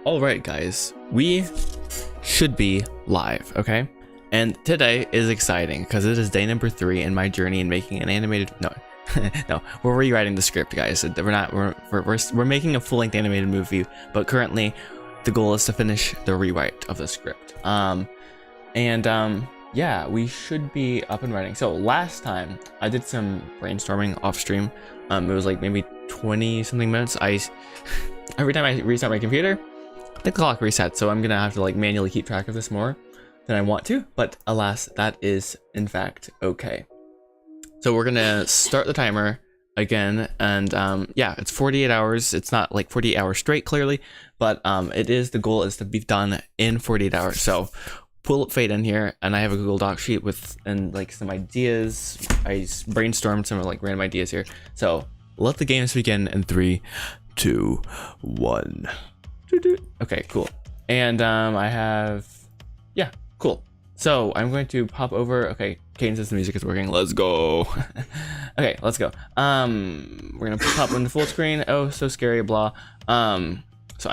Alright guys, we should be live, okay? And today is exciting because it is day number 3 in my journey in making an animated, no, we're rewriting the script, guys. We're making a full-length animated movie, but currently the goal is to finish the rewrite of the script. Yeah, we should be up and running. So last time I did some brainstorming off stream. It was like maybe 20 something minutes. Every time I restart my computer, the clock resets, so I'm gonna have to like manually keep track of this more than I want to, but alas, that is in fact okay. So we're gonna start the timer again, and yeah, it's 48 hours. It's not like 48 hours straight, clearly, but the goal is to be done in 48 hours. So pull up Fate in here, and I have a Google Doc sheet with like some ideas. I brainstormed some like random ideas here. So let the games begin in 3, 2, 1. Okay, cool. And I have, yeah, cool. So I'm going to pop over. Okay, Cadence says the music is working. Let's go. Okay, let's go. We're gonna pop into full screen. Oh, so scary, blah. So I'm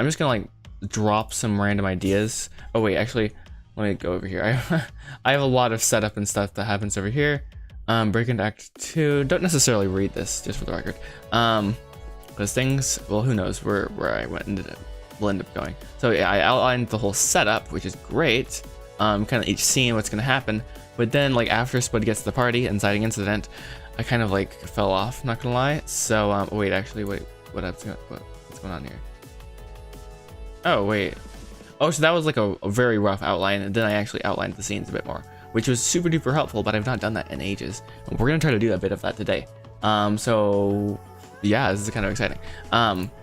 just gonna like drop some random ideas. Oh wait, actually, let me go over here. I have a lot of setup and stuff that happens over here. Break into Act 2. Don't necessarily read this, just for the record. Because things, well, who knows where I will end up going. So yeah, I outlined the whole setup, which is great. Kind of each scene, what's gonna happen. But then, like after Spud gets to the party, inciting incident, I kind of like fell off. Not gonna lie. So wait, actually, what's going on here? Oh wait. Oh, so that was like a very rough outline, and then I actually outlined the scenes a bit more, which was super duper helpful. But I've not done that in ages. And we're gonna try to do a bit of that today. So yeah, this is kind of exciting.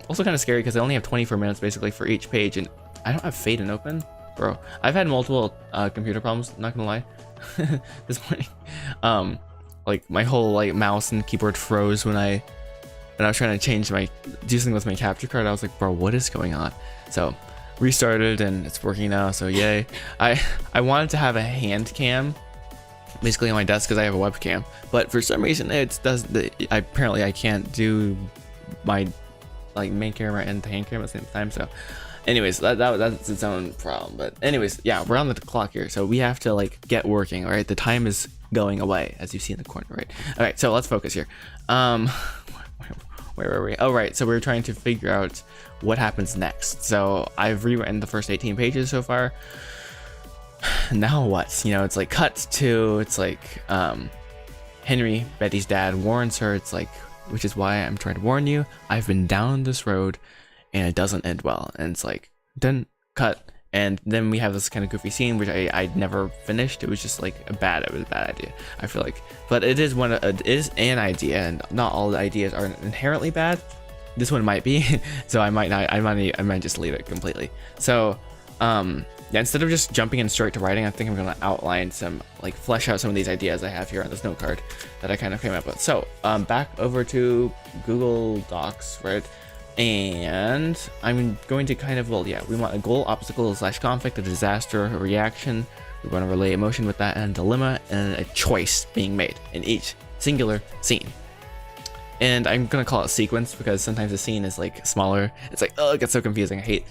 Also kind of scary because I only have 24 minutes basically for each page, and I don't have Fate in open, bro. I've had multiple computer problems, not gonna lie. This morning, like my whole like mouse and keyboard froze when I was trying to do something with my capture card. I was like, bro, what is going on? So restarted and it's working now, so yay. I wanted to have a hand cam basically on my desk because I have a webcam, but for some reason apparently I can't do my like main camera and the hand camera at the same time. So anyways, that's its own problem. But anyways, yeah, we're on the clock here, so we have to like get working. All right, the time is going away, as you see in the corner, right? All right, so let's focus here. Where were we? Oh right, so we're trying to figure out what happens next. So I've rewritten the first 18 pages so far. Now what? You know, it's like cut to, it's like Henry, Betty's dad, warns her. It's like, which is why I'm trying to warn you, I've been down this road and it doesn't end well. And it's like, then cut, and then we have this kind of goofy scene which I never finished. It was just like it was a bad idea, I feel like. But it is an idea, and not all the ideas are inherently bad. This one might be. So I might just leave it completely. So yeah, instead of just jumping in straight to writing, I think I'm gonna outline some, like flesh out some of these ideas I have here on this note card that I kind of came up with. So back over to Google Docs, right? And I'm going to kind of, well, yeah, we want a goal, obstacle / conflict, a disaster, a reaction. We want to relay emotion with that, and a dilemma and a choice being made in each singular scene. And I'm gonna call it sequence because sometimes the scene is like smaller. It's like, oh, it gets so confusing. I hate.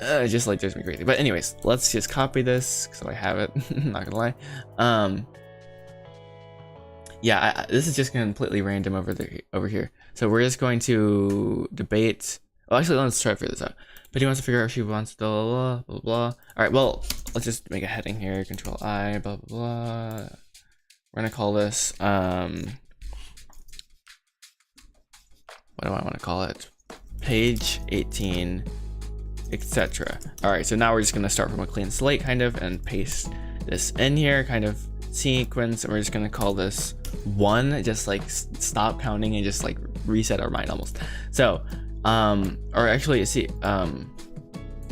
It just like drives me crazy. But anyways, let's just copy this so I have it. Not gonna lie. Yeah, this is just completely random over here. So we're just going to debate. Well, actually, let's try to figure this out. But he wants to figure out if she wants to blah blah blah. All right, well, let's just make a heading here. Control I, blah blah blah. We're gonna call this what do I want to call it? Page 18, etc. All right, so now we're just gonna start from a clean slate, kind of, and paste this in here, kind of sequence, and we're just gonna call this 1, just like stop counting and just like reset our mind almost. So or actually see we're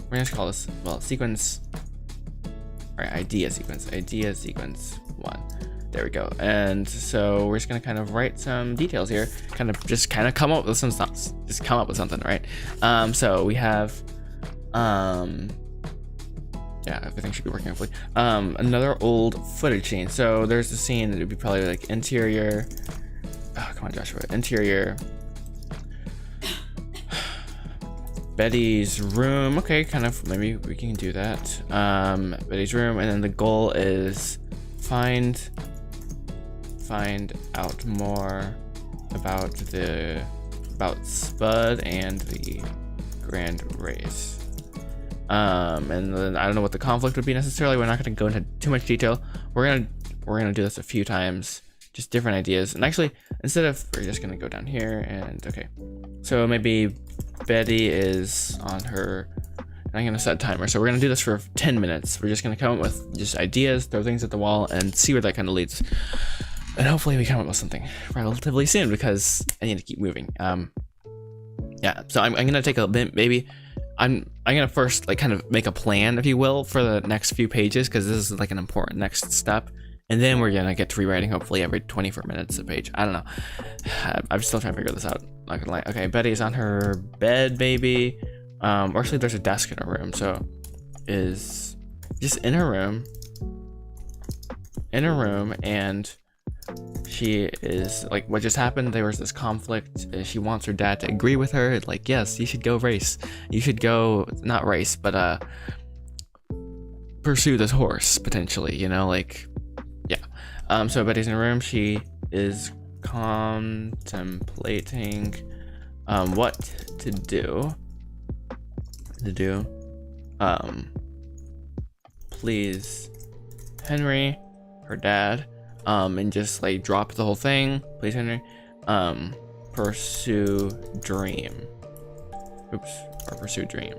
gonna call this, well, sequence, all right, idea sequence 1. There we go. And so we're just gonna kind of write some details here, kind of come up with some stuff, just come up with something, right? So we have yeah, everything should be working hopefully. Another old footage scene. So there's the scene that would be probably like interior. Oh, come on, Joshua. Interior. Betty's room. Okay, kind of, maybe we can do that. Betty's room, and then the goal is find out more about Spud and the grand race. And then I don't know what the conflict would be necessarily. We're not going to go into too much detail. We're gonna do this a few times, just different ideas. And actually, instead of, we're just gonna go down here and okay. So maybe Betty is on her. I'm gonna set a timer. So we're gonna do this for 10 minutes. We're just gonna come up with just ideas, throw things at the wall, and see where that kind of leads. And hopefully we come up with something relatively soon because I need to keep moving. Yeah. So I'm gonna take a bit, maybe. I'm gonna first like kind of make a plan, if you will, for the next few pages because this is like an important next step, and then we're gonna get to rewriting hopefully every 24 minutes a page. I don't know. I'm still trying to figure this out. Not gonna lie. Okay, Betty's on her bed, maybe. Or actually, there's a desk in her room, so is just in her room, and she is like, what just happened, there was this conflict. She wants her dad to agree with her, like, yes, you should go race, you should go, not race, but pursue this horse potentially, you know, like, yeah. So Betty's in her room. She is contemplating what to do. Please Henry, her dad, and just like drop the whole thing. Please Henry, pursue dream. Pursue dream.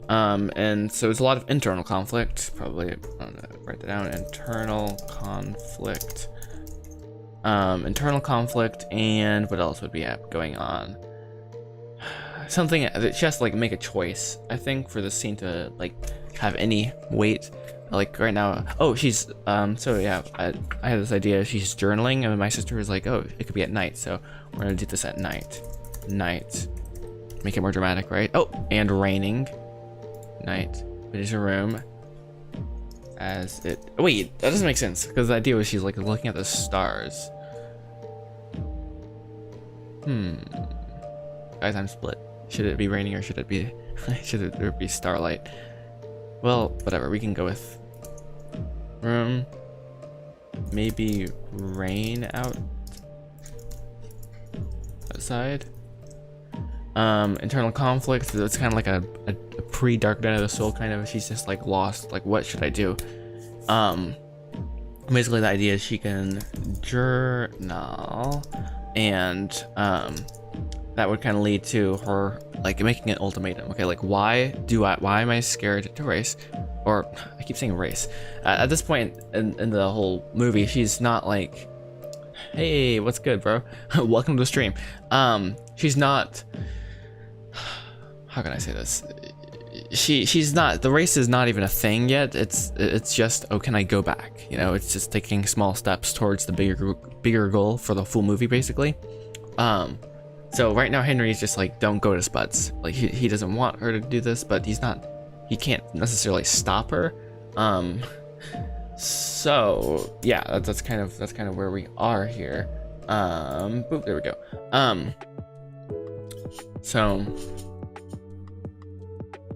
And so it's a lot of internal conflict. Probably, I'm gonna write that down. Internal conflict. Internal conflict, and what else would be going on? Something that she has to like make a choice, I think, for the scene to like have any weight. Like right now, oh, she's so yeah, I had this idea. She's journaling, and my sister was like, oh, it could be at night, so we're gonna do this at night. Make it more dramatic, right? Oh, and raining. Night. It is a room. As it. Wait, that doesn't make sense because the idea was she's like looking at the stars. Guys, I'm split. Should it be raining or should it be starlight? Well, whatever. We can go with room. Maybe rain outside. Internal conflict. It's kind of like a pre-Dark Night of the Soul kind of. She's just like lost. Like, what should I do? Basically the idea is she can journal, and that would kind of lead to her like making an ultimatum. Okay, like why am I scared to race? Or I keep saying race. At this point in the whole movie, she's not like, hey, what's good, bro? Welcome to the stream. She's not. How can I say this? She's not. The race is not even a thing yet. It's just, oh, can I go back? You know, it's just taking small steps towards the bigger goal for the full movie, basically. So right now Henry's just like, don't go to Spuds. Like he doesn't want her to do this, but he can't necessarily stop her. So yeah, that's kind of where we are here. Boop, there we go. So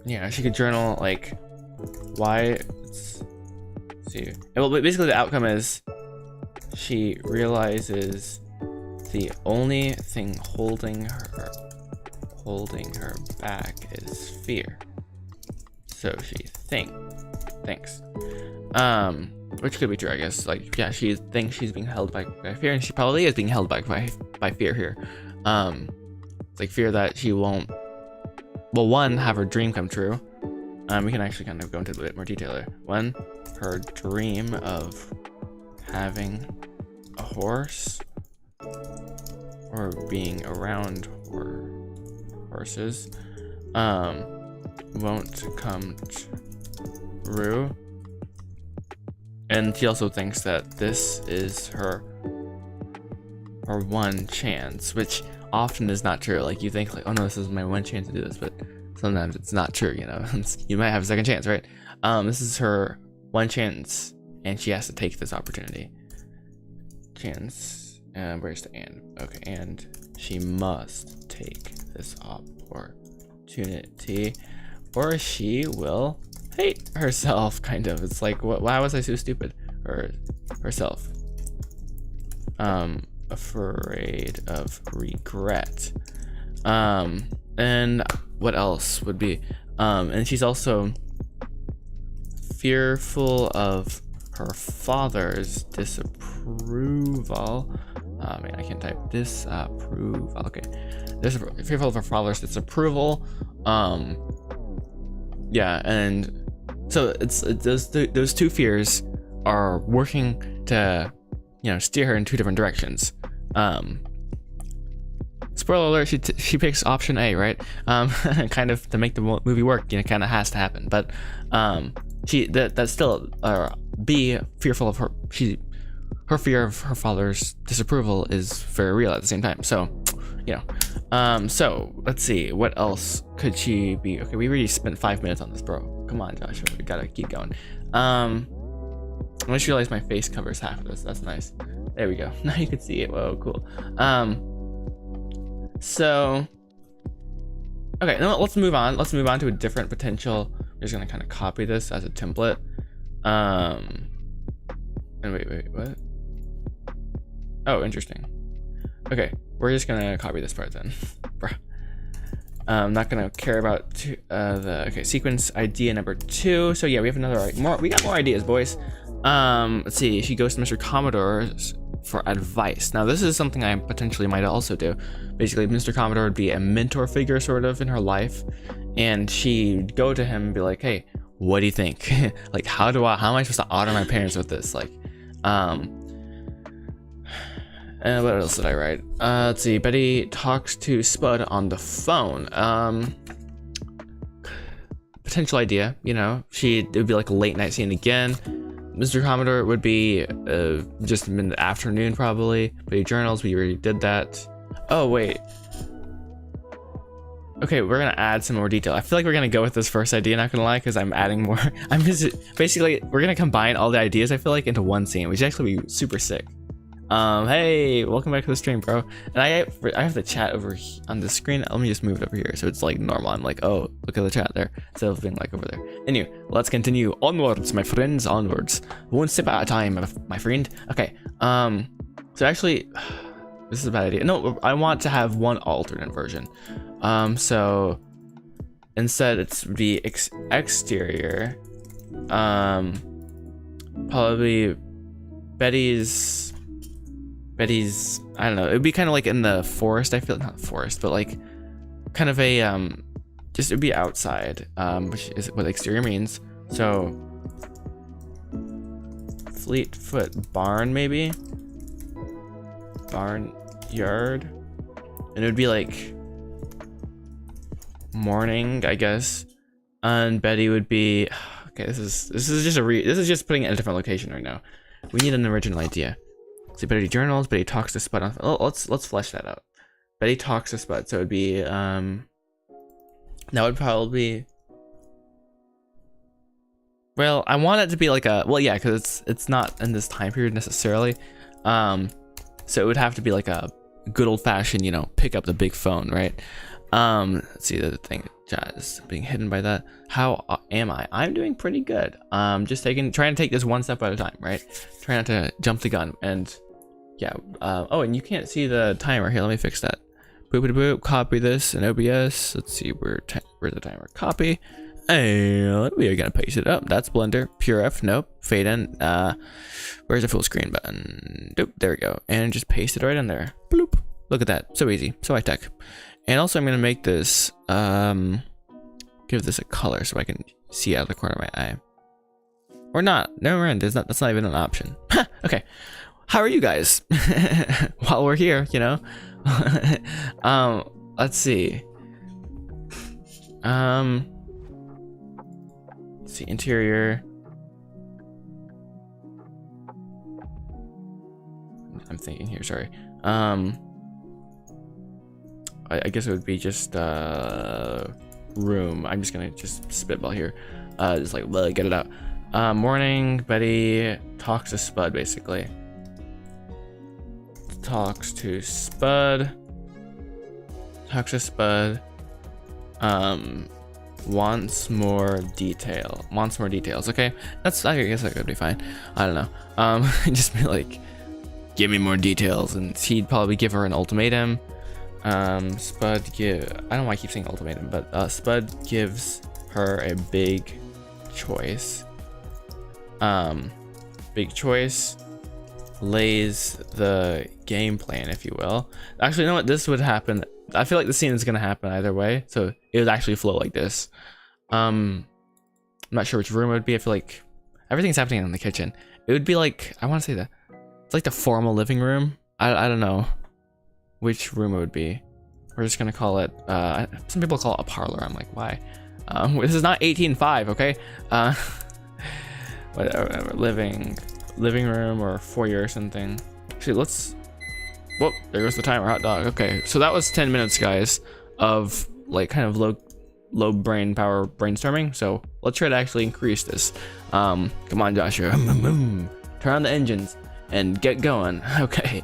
yeah, she could journal like why. Let's see. Well, basically the outcome is she realizes the only thing holding her back is fear. So she thinks. Which could be true, I guess. Like, yeah, she thinks she's being held back by fear, and she probably is being held back by fear here. It's like fear that she won't, well, one, have her dream come true. We can actually kind of go into a bit more detail there. One, her dream of having a horse or being around horses won't come true. And she also thinks that this is her one chance, which often is not true. Like, you think like, oh no, this is my one chance to do this, but sometimes it's not true, you know. You might have a second chance, right? This is her one chance, and she has to take this opportunity. Chance, and where's the and? Okay, and she must take this opportunity, or she will hate herself, kind of. It's like, why was I so stupid? Or herself. Afraid of regret. And what else would be? And she's also fearful of her father's disapproval. Oh man, I can't type disapproval. Okay, fearful of her father's disapproval. Yeah, and so it's those two fears are working to, you know, steer her in two different directions. Spoiler alert, she picks option A, right? Kind of to make the movie work, you know, kind of has to happen. But that's still B, fearful of her fear of her father's disapproval is very real at the same time. So, you know, so let's see, what else could she be? Okay, we already spent 5 minutes on this, bro. Come on, Joshua, we gotta keep going. I just realized my face covers half of this. That's nice. There we go. Now you can see it. Whoa, cool. So, okay, now let's move on. Let's move on to a different potential. We're just gonna kind of copy this as a template. And wait, what? Oh, interesting. Okay, we're just gonna copy this part then. Bruh. I'm not gonna care about the sequence idea number 2. So yeah, we have we got more ideas, boys. Let's see. She goes to Mr. Commodore for advice. Now this is something I potentially might also do. Basically, Mr. Commodore would be a mentor figure sort of in her life, and she'd go to him and be like, hey, what do you think? Like, how am I supposed to honor my parents with this? Like, and what else did I write? Let's see. Betty talks to Spud on the phone. Potential idea, you know, it would be like a late night scene again. Mr. Commodore would be just in the afternoon probably. Betty journals, we already did that. Oh wait. Okay, we're gonna add some more detail. I feel like we're gonna go with this first idea, not gonna lie, because I'm adding more. I'm just basically, we're gonna combine all the ideas, I feel like, into one scene, which actually be super sick. Hey, welcome back to the stream, bro. And I have the chat over on the screen. Let me just move it over here so it's like normal. I'm like, oh, look at the chat there, instead of being like over there. Anyway, let's continue onwards, my friends, onwards. One step at a time, my friend. Okay, so actually, this is a bad idea. No, I want to have one alternate version. So instead it's the exterior. Probably Betty's, I don't know, it'd be kind of like in the forest. I feel not forest, but like kind of a just it'd be outside, which is what exterior means. So Fleetfoot barn, maybe barn yard, and it would be like morning, I guess, and Betty would be okay. This is just putting it in a different location right now. We need an original idea. So Betty journals, Betty talks to Spud on, let's flesh that out. Betty talks to Spud, so it'd be that would probably, well, I want it to be like a, well, yeah, because it's not in this time period necessarily, so it would have to be like a good old-fashioned, you know, pick up the big phone, right? Let's see, the thing is being hidden by that. How am I? I'm doing pretty good. Just trying to take this one step at a time, right? Try not to jump the gun. And yeah, oh, and you can't see the timer here. Let me fix that. Boop boop boop. Copy this in OBS. Let's see where's the timer. Copy. And we are gonna paste it up. That's Blender. Pure F. Nope. Fade in. Where's the full screen button? Doop. There we go. And just paste it right in there. Bloop. Look at that. So easy. So high tech. And also I'm gonna make this give this a color so I can see out of the corner of my eye. Or not. No, that's not even an option. Okay. How are you guys? While we're here, you know. Let's see. Let's see, interior. I'm thinking here, sorry. I guess it would be just room. I'm just gonna just spitball here. Just like get it out. Morning, Betty talks to Spud, basically. Talks to Spud. wants more details. Okay, I guess that could be fine. I don't know. Just be like, give me more details, and he'd probably give her an ultimatum. Spud I don't know why I keep saying ultimatum, but Spud gives her a big choice. Big choice, lays the game plan, if you will. Actually, you know what? This would happen. I feel like the scene is gonna happen either way, so it would actually flow like this. I'm not sure which room it would be. I feel like everything's happening in the kitchen. It would be like, I want to say it's like the formal living room. I don't know which room it would be. We're just gonna call it. Some people call it a parlor. I'm like, why? This is not 18.5, okay? Whatever. Living room or foyer or something. Actually, let's. Whoop! There goes the timer. Hot dog. Okay, so that was 10 minutes, guys, of like kind of low brain power brainstorming. So let's try to actually increase this. Come on, Joshua. Turn on the engines and get going. Okay.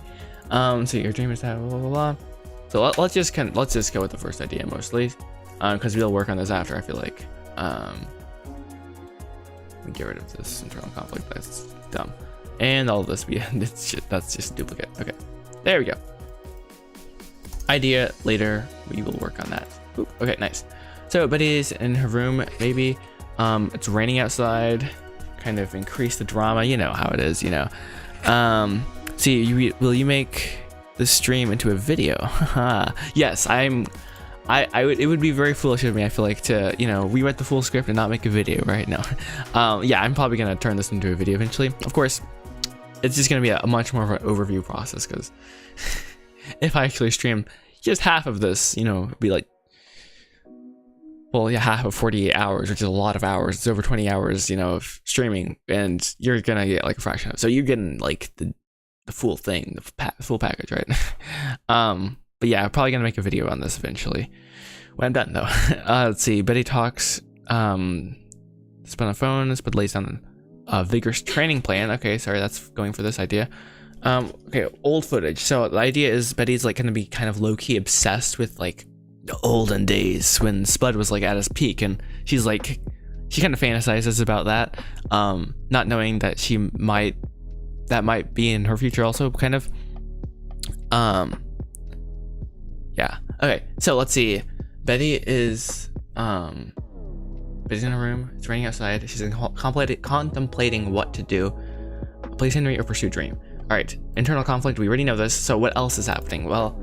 So your dream is to have blah blah blah. So let's just go with the first idea mostly, because we'll work on this after. I feel like. Get rid of this internal conflict. That's dumb. And all of this, that's just duplicate. Okay, there we go. Idea later. We will work on that. Oop, okay, nice. So Betty's in her room. Maybe it's raining outside. Kind of increase the drama. You know how it is. You know. See, will you make the stream into a video? Yes, it would be very foolish of me, I feel like, to, you know, rewrite the full script and not make a video, right? No. Yeah, I'm probably gonna turn this into a video eventually. Of course, it's just gonna be a much more of an overview process, because if I actually stream just half of this, you know, it'd be like, well, yeah, half of 48 hours, which is a lot of hours. It's over 20 hours, you know, of streaming, and you're gonna get like a fraction of it. So you're getting like the full thing, the full package, right? But yeah, I'm probably gonna make a video on this eventually when I'm done, though. Let's see. Betty talks. Spent on the phone. But lays down a vigorous training plan. Okay, sorry, that's going for this idea. Okay, old footage. So the idea is Betty's like gonna be kind of low key obsessed with like the olden days when Spud was like at his peak, and she kind of fantasizes about that, not knowing that that might be in her future also, kind of. Yeah. Okay. So let's see. Betty is Betty's in her room. It's raining outside. She's contemplating what to do. Place Henry or pursue dream. All right. Internal conflict. We already know this. So what else is happening? Well,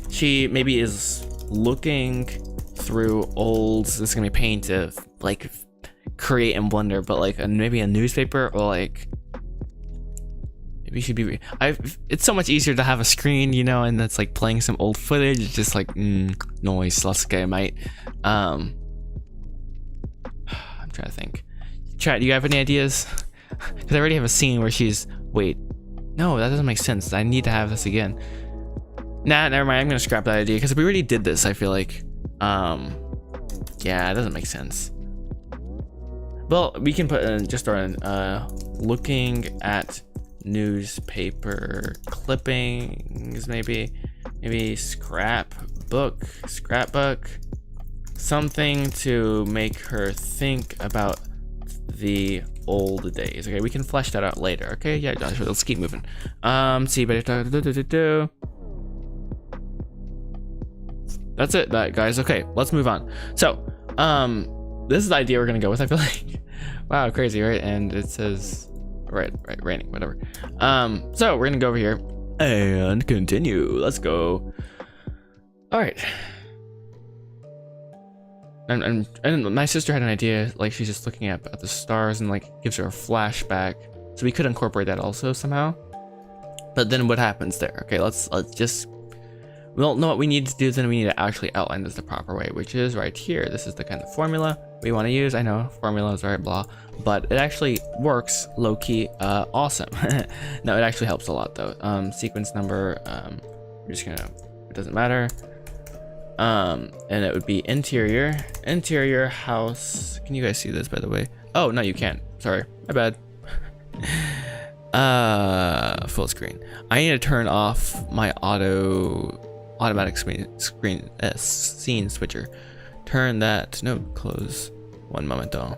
she maybe is looking through old. This is gonna be pain to like create in Blender, but like maybe a newspaper or like. Maybe should be. It's so much easier to have a screen, you know, and that's like playing some old footage. It's just like noise. Let's go, mate. I'm trying to think. Chat, do you have any ideas? Because I already have a scene where she's. Wait, no, that doesn't make sense. I need to have this again. Nah, never mind. I'm gonna scrap that idea because we already did this. I feel like. Yeah, it doesn't make sense. Well, we can put in just our looking at newspaper clippings, maybe scrapbook, something to make her think about the old days. Okay, we can flesh that out later. Okay, yeah, Joshua, let's keep moving. See, but that's it, guys. Okay, let's move on. So, this is the idea we're gonna go with. I feel like, wow, crazy, right? And it says. Right, raining, whatever. So we're gonna go over here and continue. Let's go. All right. And my sister had an idea, like she's just looking at the stars and like gives her a flashback. So we could incorporate that also somehow. But then what happens there? Okay, let's just. We don't know what we need to do. Then we need to actually outline this the proper way, which is right here. This is the kind of formula we want to use. I know formulas are blah, but it actually works low key. Awesome. No, it actually helps a lot though. Sequence number. We're just gonna. It doesn't matter. And it would be interior house. Can you guys see this, by the way? Oh no, you can't. Sorry, my bad. Full screen. I need to turn off my auto automatic scene switcher. Turn that. No, close. One moment though.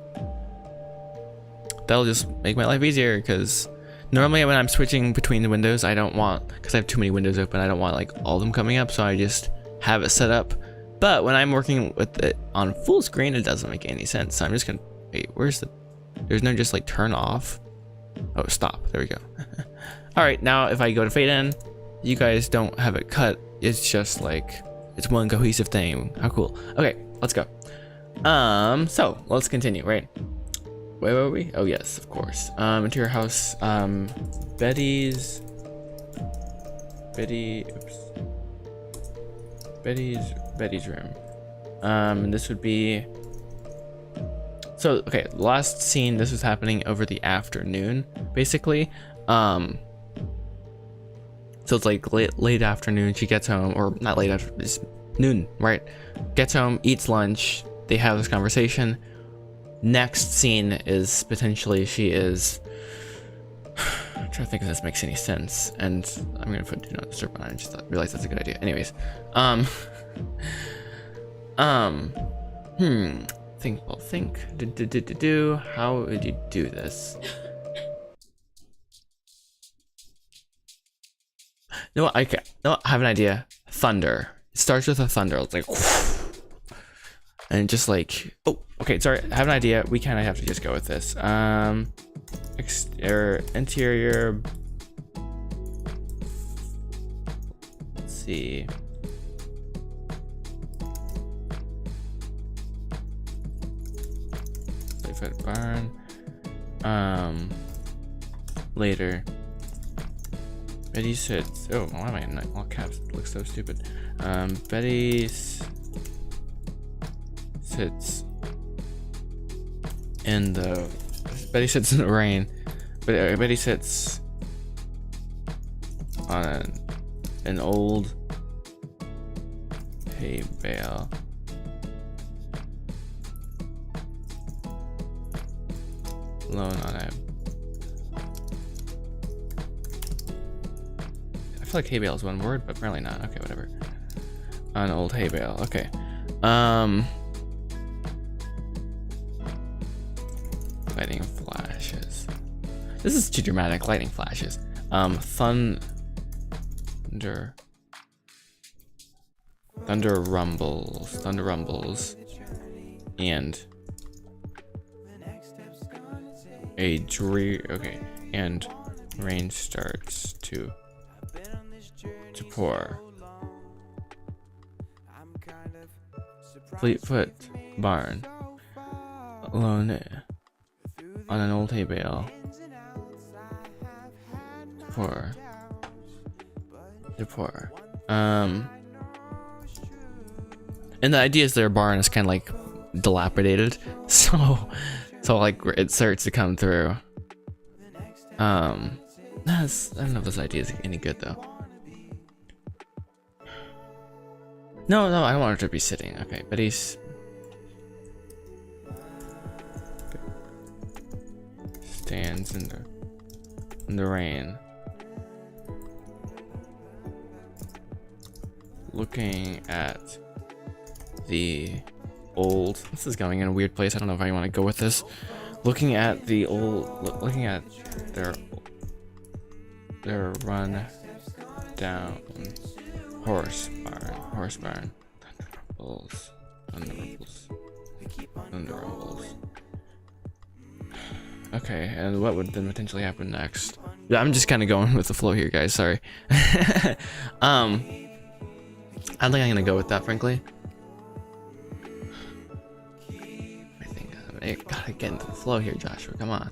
That'll just make my life easier because normally when I'm switching between the windows, I don't want, because I have too many windows open, I don't want like all of them coming up, so I just have it set up. But when I'm working with it on full screen, it doesn't make any sense. So I'm just gonna, wait, where's the, there's no just like turn off. Oh, stop, there we go. All right, now if I go to fade in, you guys don't have it cut. It's just like, it's one cohesive thing. How cool. Okay, let's go. So let's continue, right? Where were we? Oh yes, of course. Into your house. Betty's room. And this would be, so okay, last scene, this was happening over the afternoon, basically. So it's like late afternoon, she gets home, or not late after, it's noon, right? Gets home, eats lunch, they have this conversation. Next scene is potentially she is, I'm trying to think if this makes any sense, and I'm gonna put do not disturb on. I just realized that's a good idea. Anyways, think. How would you do this? No, I have an idea. Thunder. It starts with a thunder. It's like, and just like, oh, okay, sorry, I have an idea. We kind of have to just go with this. Interior. Let's see. Foot barn. Later. Betty sits. Oh, why am I in all caps? It looks so stupid. Betty sits in the. Betty sits in the rain. But Betty sits on an old hay bale. Alone on a. I feel like hay bale is one word, but apparently not. Okay, whatever. An old hay bale. Okay. Lighting flashes. This is too dramatic. Lighting flashes. Thunder rumbles, and a dreary. Okay, and rain starts to pour. Fleetfoot barn, alone on an old hay bale. To pour. And the idea is their barn is kind of like dilapidated, so like it starts to come through. I don't know if this idea is any good though. No, I don't want her to be sitting. Okay, but he's stands in the rain, looking at the old. This is going in a weird place. I don't know if I want to go with this. Looking at the old, looking at their run down horse barn. Thunder rumbles. Okay, and what would then potentially happen next? I'm just kind of going with the flow here, guys. Sorry. I don't think I'm gonna go with that, frankly. I gotta get into the flow here, Joshua. Come on.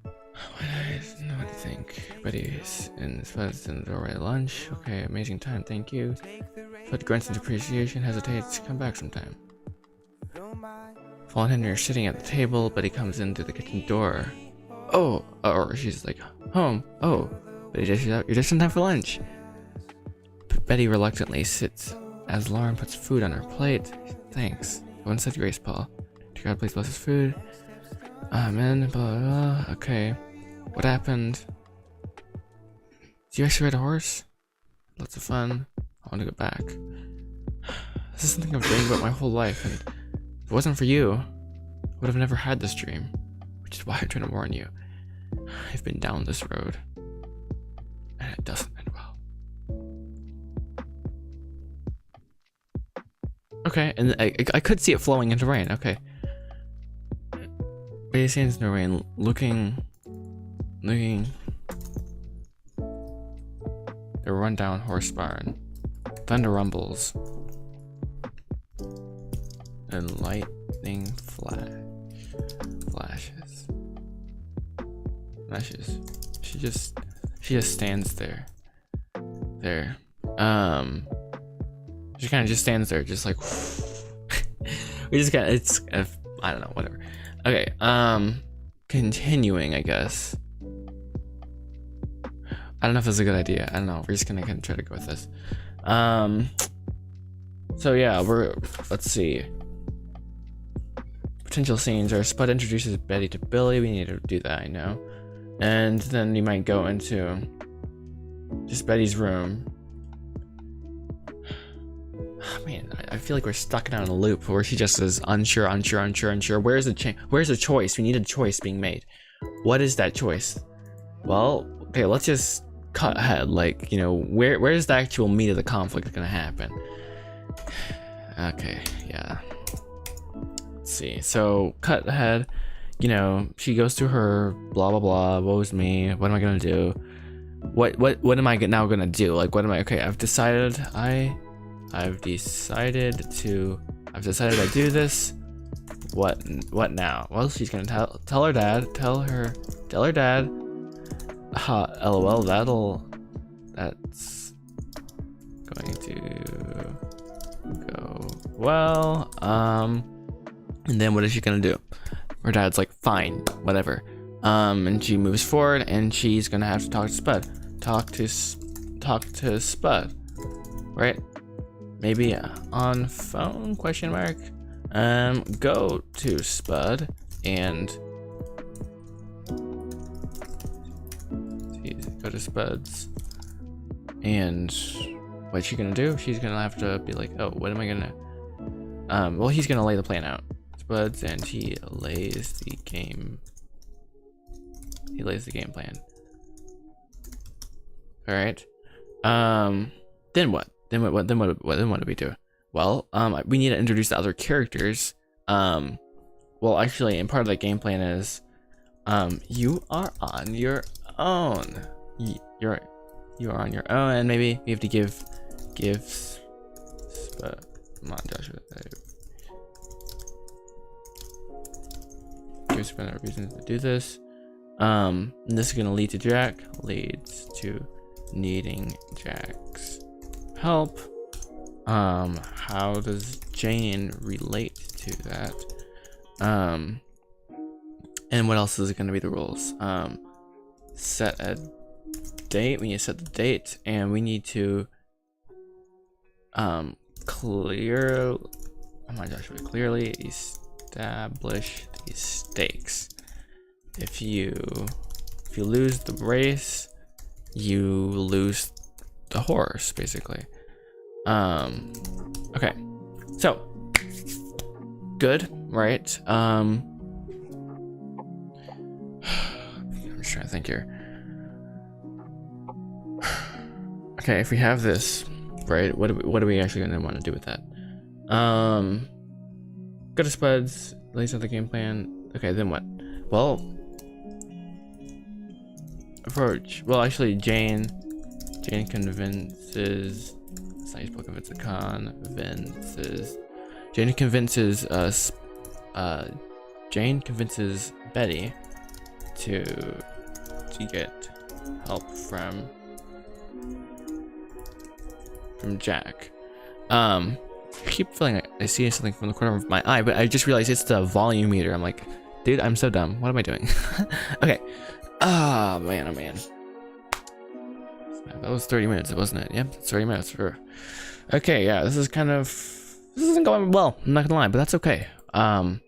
What do you think? Betty's in the doorway. Lunch. Okay, amazing time. Thank you. But grunts into appreciation. Hesitates. Come back sometime. Paul and Henry are sitting at the table. Betty comes in through the kitchen door. Oh, or she's like, home. Oh, Betty, you're just in time for lunch. Betty reluctantly sits as Lauren puts food on her plate. Thanks. One said grace, Paul. Dear God, please bless his food. Amen. Blah, blah, blah. Okay. What happened? Did you actually ride a horse? Lots of fun. Oh, want to go back. This is something I've dreamed about my whole life, and if it wasn't for you, I would have never had this dream. Which is why I'm trying to warn you. I've been down this road, and it doesn't end well. Okay, and I could see it flowing into rain. Okay. Betty stands in the rain, looking. The rundown horse barn. Thunder rumbles. And lightning flashes. She just stands there. She kind of just stands there, just like. We just got. It's. I don't know. Whatever. Okay. Continuing, I guess. I don't know if this is a good idea. I don't know. We're just gonna kind of try to go with this. So yeah, let's see. Potential scenes are Spud introduces Betty to Billy. We need to do that, I know. And then you might go into just Betty's room. Man, I feel like we're stuck down in a loop where she just is unsure. Where's the choice? We need a choice being made. What is that choice? Well, okay, let's just cut ahead. Like, you know, where's the actual meat of the conflict gonna happen? Okay, yeah. Let's see. So, cut ahead. You know, she goes to her blah blah blah. Woe's me. What am I gonna do? What am I now gonna do? Like, what am I? Okay, I've decided I do this. What now? Well, she's gonna tell her dad. LOL. That's going to go well. And then what is she gonna do? Her dad's like, fine, whatever. And she moves forward, and she's gonna have to talk to Spud. Talk to Spud, right? Maybe on phone? Question mark. Go to Spud and go to Spud's. And what's she gonna do? She's gonna have to be like, oh, what am I gonna? Well, he's gonna lay the plan out. Spud's, and he lays the game. He lays the game plan. All right. Then what? Then what do we do? Well, we need to introduce the other characters. Well, actually, and part of the game plan is, you are on your own. You are on your own, and maybe we have to give Spud. Come on, Joshua. Give Spud a reason to do this. And this is gonna lead to Jack. Leads to needing Jack's help. How does Jane relate to that? And what else is it gonna be the rules? Set a date. We need to set the date, and we need to clearly establish these stakes. If you lose the race, you lose the horse, basically. Okay, so good, right? I'm just trying to think here. Okay, if we have this, right, what are we actually gonna want to do with that? Go to Spuds, lays out the game plan. Okay, then what? Well, approach. Well, actually, Jane convinces. Jane convinces us. Jane convinces Betty to get help from Jack. I keep feeling like I see something from the corner of my eye, but I just realized it's the volume meter. I'm like, dude, I'm so dumb. What am I doing? Okay. Oh man. That was 30 minutes, wasn't it? Yep, 30 minutes for. Okay, yeah, this isn't going well. I'm not gonna lie, but that's okay. You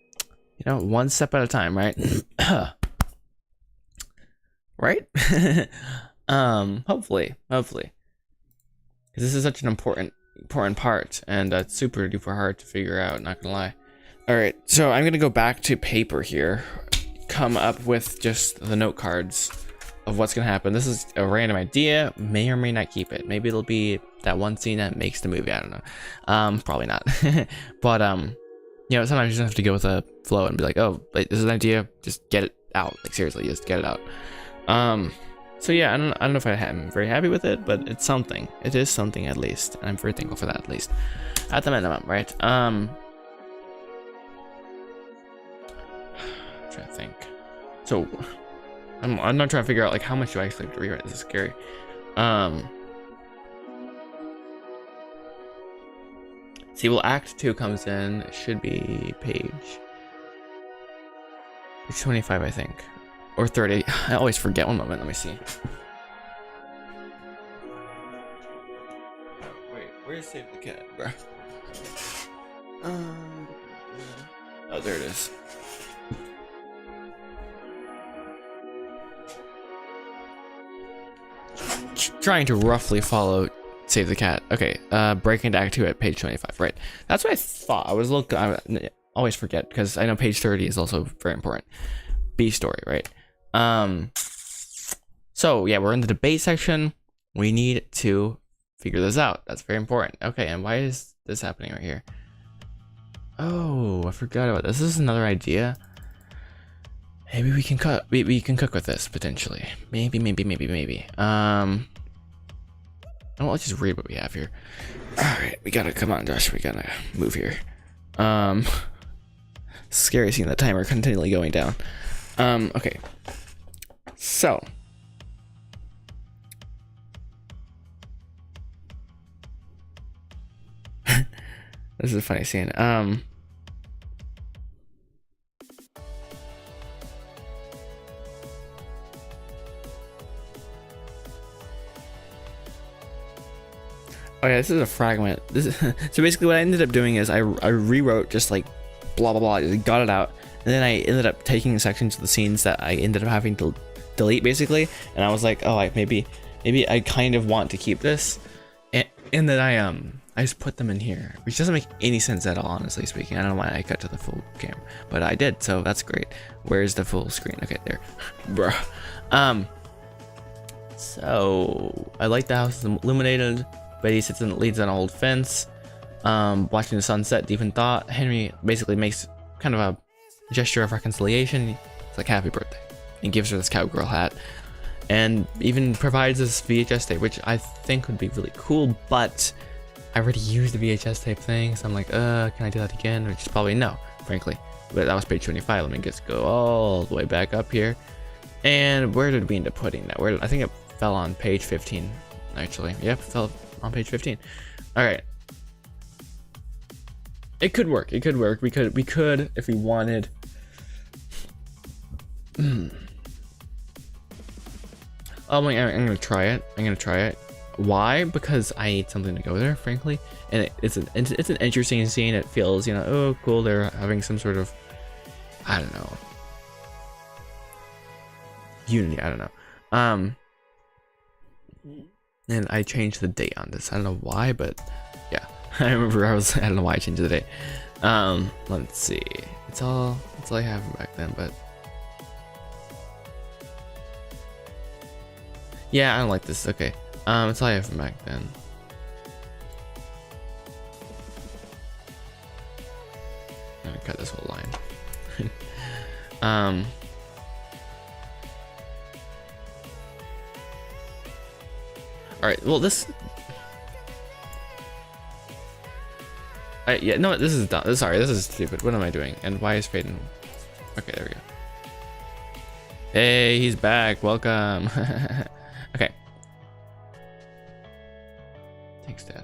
know, one step at a time, right? Right? Hopefully. because this is such an important part, and it's super duper hard to figure out, not gonna lie. All right, so I'm gonna go back to paper here, come up with just the note cards of what's gonna happen. This is a random idea, may or may not keep it. Maybe it'll be that one scene that makes the movie, I don't know. Probably not. But you know, sometimes you just have to go with the flow and be like, oh, like, this is an idea, just get it out. Like, seriously, just get it out. So yeah, I don't know if I'm very happy with it, but it's something. It is something at least, and I'm very thankful for that at least. At the minimum, right? I'm trying to think. So I'm not trying to figure out like how much do I actually have to rewrite. This is scary. See, well, Act 2 comes in. It should be page 25, I think. Or 30. I always forget. One moment. Let me see. Wait, where's Save the Cat, bro? Oh, there it is. Trying to roughly follow Save the Cat. Okay, breaking into Act 2 at page 25. Right. That's what I thought. I always forget because I know page 30 is also very important. B story, right? So yeah, we're in the debate section. We need to figure this out. That's very important. Okay, and why is this happening right here? Oh, I forgot about this. This is another idea. Maybe we can we can cook with this potentially. Maybe. Oh, let's just read what we have here. All right, we gotta come on, Josh. We gotta move here. Scary seeing the timer continually going down. Okay. So. This is a funny scene. Oh yeah, this is a fragment. So basically what I ended up doing is I rewrote just like blah blah blah, just got it out, and then I ended up taking sections of the scenes that I ended up having to delete basically, and I was like, oh, like maybe I kind of want to keep this, and then I just put them in here, which doesn't make any sense at all, honestly speaking. I don't know why I cut to the full camera, but I did, so that's great. Where's the full screen? Okay, there, bruh. So I like the house is illuminated. Betty sits and leads on an old fence, watching the sunset deep in thought. Henry basically makes kind of a gesture of reconciliation. It's like happy birthday, and gives her this cowgirl hat, and even provides this VHS tape, which I think would be really cool, but I already used the VHS tape thing, so I'm like, can I do that again? Which is probably no, frankly. But that was page 25. Let me just go all the way back up here. And where did we end up putting that? I think it fell on page 15, actually. Yep, it fell on page 15. All right. It could work. It could work. We could if we wanted. I'm gonna try it. Why? Because I need something to go there, frankly. And it's an interesting scene. It feels, you know, oh cool, they're having some sort of, I don't know, unity. I don't know. And I changed the date on this. I don't know why, but yeah, I remember I don't know why I changed the date. Let's see. It's all I have from back then, but yeah, I don't like this. Okay. It's all I have from back then. I'm gonna cut this whole line. Alright, well this... yeah, no, this is dumb. Sorry, this is stupid. What am I doing? And why is Faden... Okay, there we go. Hey, he's back. Welcome. Okay. Thanks, Dad.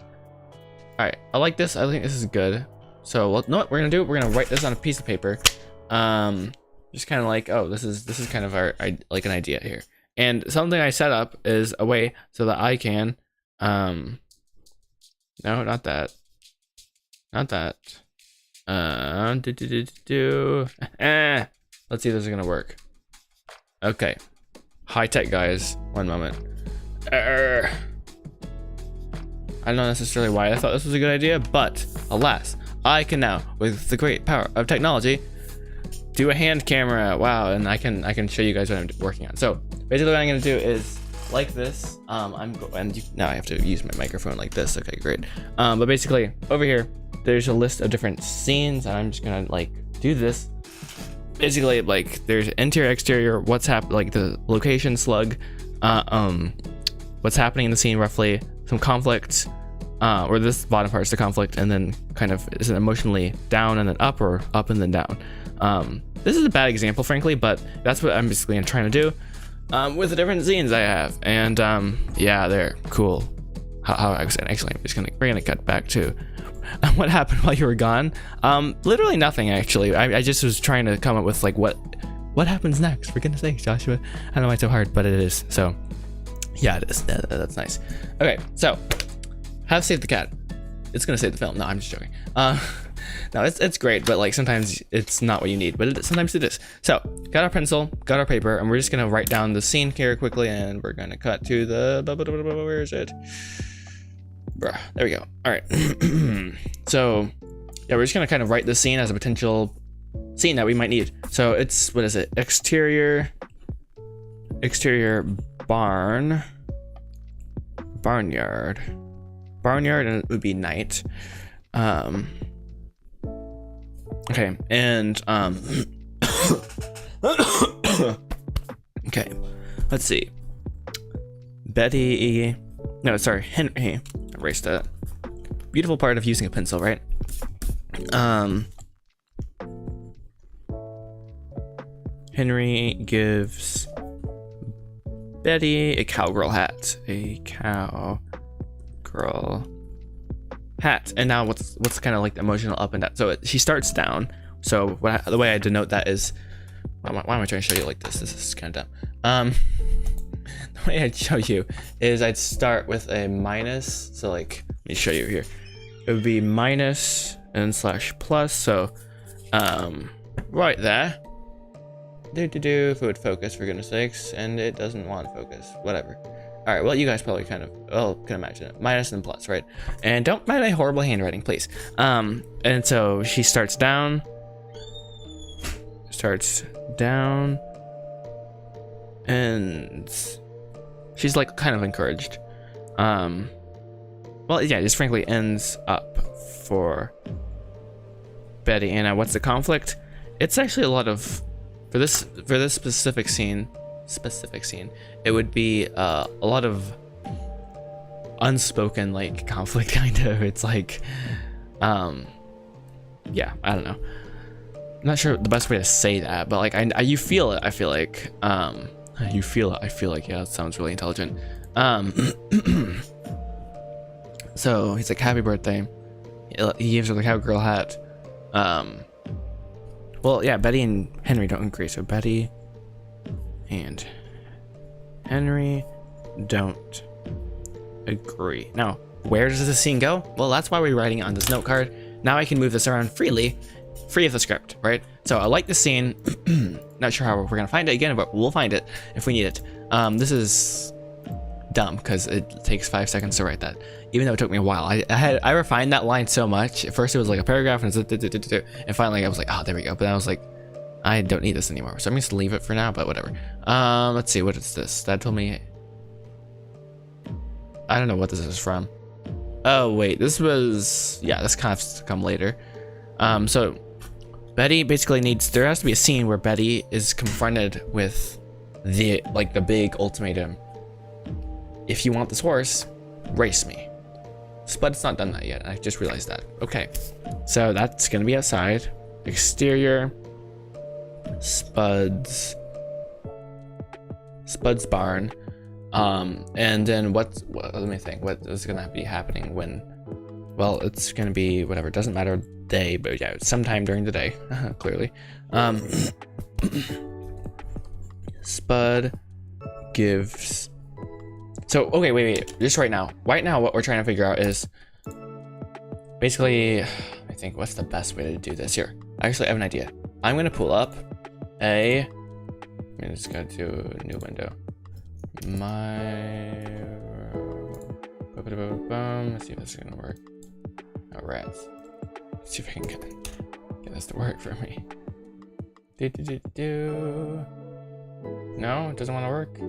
Alright, I like this. I think this is good. So, well, know what we're gonna do? We're gonna write this on a piece of paper. Just kind of like, oh, this is kind of our like an idea here. And something I set up is a way so that I can, no, not that. Not that. Let's see if this is gonna work. Okay. High tech, guys. One moment. I don't know necessarily why I thought this was a good idea, but alas, I can now, with the great power of technology, do a hand camera. Wow, and I can show you guys what I'm working on. So basically what I'm gonna do is like this. Now I have to use my microphone like this. Okay, great. But basically over here, there's a list of different scenes, and I'm just gonna like do this. Basically, like there's interior, exterior, what's happening, like the location slug, what's happening in the scene roughly, some conflict, or this bottom part is the conflict, and then kind of is it emotionally down and then up, or up and then down. This is a bad example, frankly, but that's what I'm basically trying to do with the different scenes I have. And yeah, they're cool. How I was saying, actually, we're gonna cut back to what happened while you were gone. Literally nothing, actually. I just was trying to come up with like what happens next. For goodness sake, Joshua. I don't know why it's so hard, but it is. So yeah, it is. That's nice. Okay, so have saved the cat. It's gonna save the film. No, I'm just joking. No, it's great, but like sometimes it's not what you need, but sometimes it is. So got our pencil, got our paper, and we're just gonna write down the scene here quickly, and we're gonna cut to the where is it? Bruh, there we go. All right. So yeah, we're just gonna kind of write the scene as a potential scene that we might need. So it's, what is it? Exterior barnyard, and it would be night. Okay, and okay, let's see. Henry. Erase that. Beautiful part of using a pencil, right? Henry gives Betty a cowgirl hat. And now what's kind of like the emotional up and down. So she starts down. So the way I denote that is, why am I trying to show you like this? This is kind of dumb. The way I'd show you is I'd start with a minus. So like, let me show you here. It would be minus and slash plus. So right there. Fluid focus, for goodness sakes, and it doesn't want focus. Whatever. All right, well, you guys probably can imagine it. Minus and plus, right? And don't mind my horrible handwriting, please. And so she starts down, and she's like kind of encouraged. Well, yeah, just frankly ends up for Betty. And what's the conflict? It's actually a lot of, for this specific scene, it would be a lot of unspoken like conflict, kind of. It's like yeah, I don't know, I'm not sure the best way to say that, but like you feel it. I feel like you feel it. I feel like, yeah, that sounds really intelligent. So he's like, happy birthday. He gives her the cowgirl hat. Well, yeah, Betty and Henry don't agree. So Betty and Henry don't agree. Now, where does the scene go? Well, that's why we're writing it on this note card. Now I can move this around freely, free of the script, right? So I like the scene. Not sure how we're gonna find it again, but we'll find it if we need it. This is dumb because it takes 5 seconds to write that, even though it took me a while. I refined that line so much. At first it was like a paragraph, and finally I was like, oh, there we go. But I was like, I don't need this anymore, so I'm just leave it for now, but whatever. Let's see, what is this? That told me, I don't know what this is from. Oh wait, this was, yeah, this kind of has to come later. So Betty basically there has to be a scene where Betty is confronted with the big ultimatum. If you want this horse, race me. But it's not done that yet. I just realized that. Okay, so that's gonna be outside. Exterior, Spud's barn. And then let me think. What is gonna be happening when? Well, it's gonna be whatever. It doesn't matter day, but yeah, sometime during the day. Clearly. Spud gives. So okay, wait. Just right now, what we're trying to figure out is basically, I think, what's the best way to do this here? Actually, I have an idea. I'm gonna pull up I'm just gonna do a new window. boom. Let's see if this is gonna work. Oh, rats. Let's see if I can get this to work for me. No, it doesn't want to work.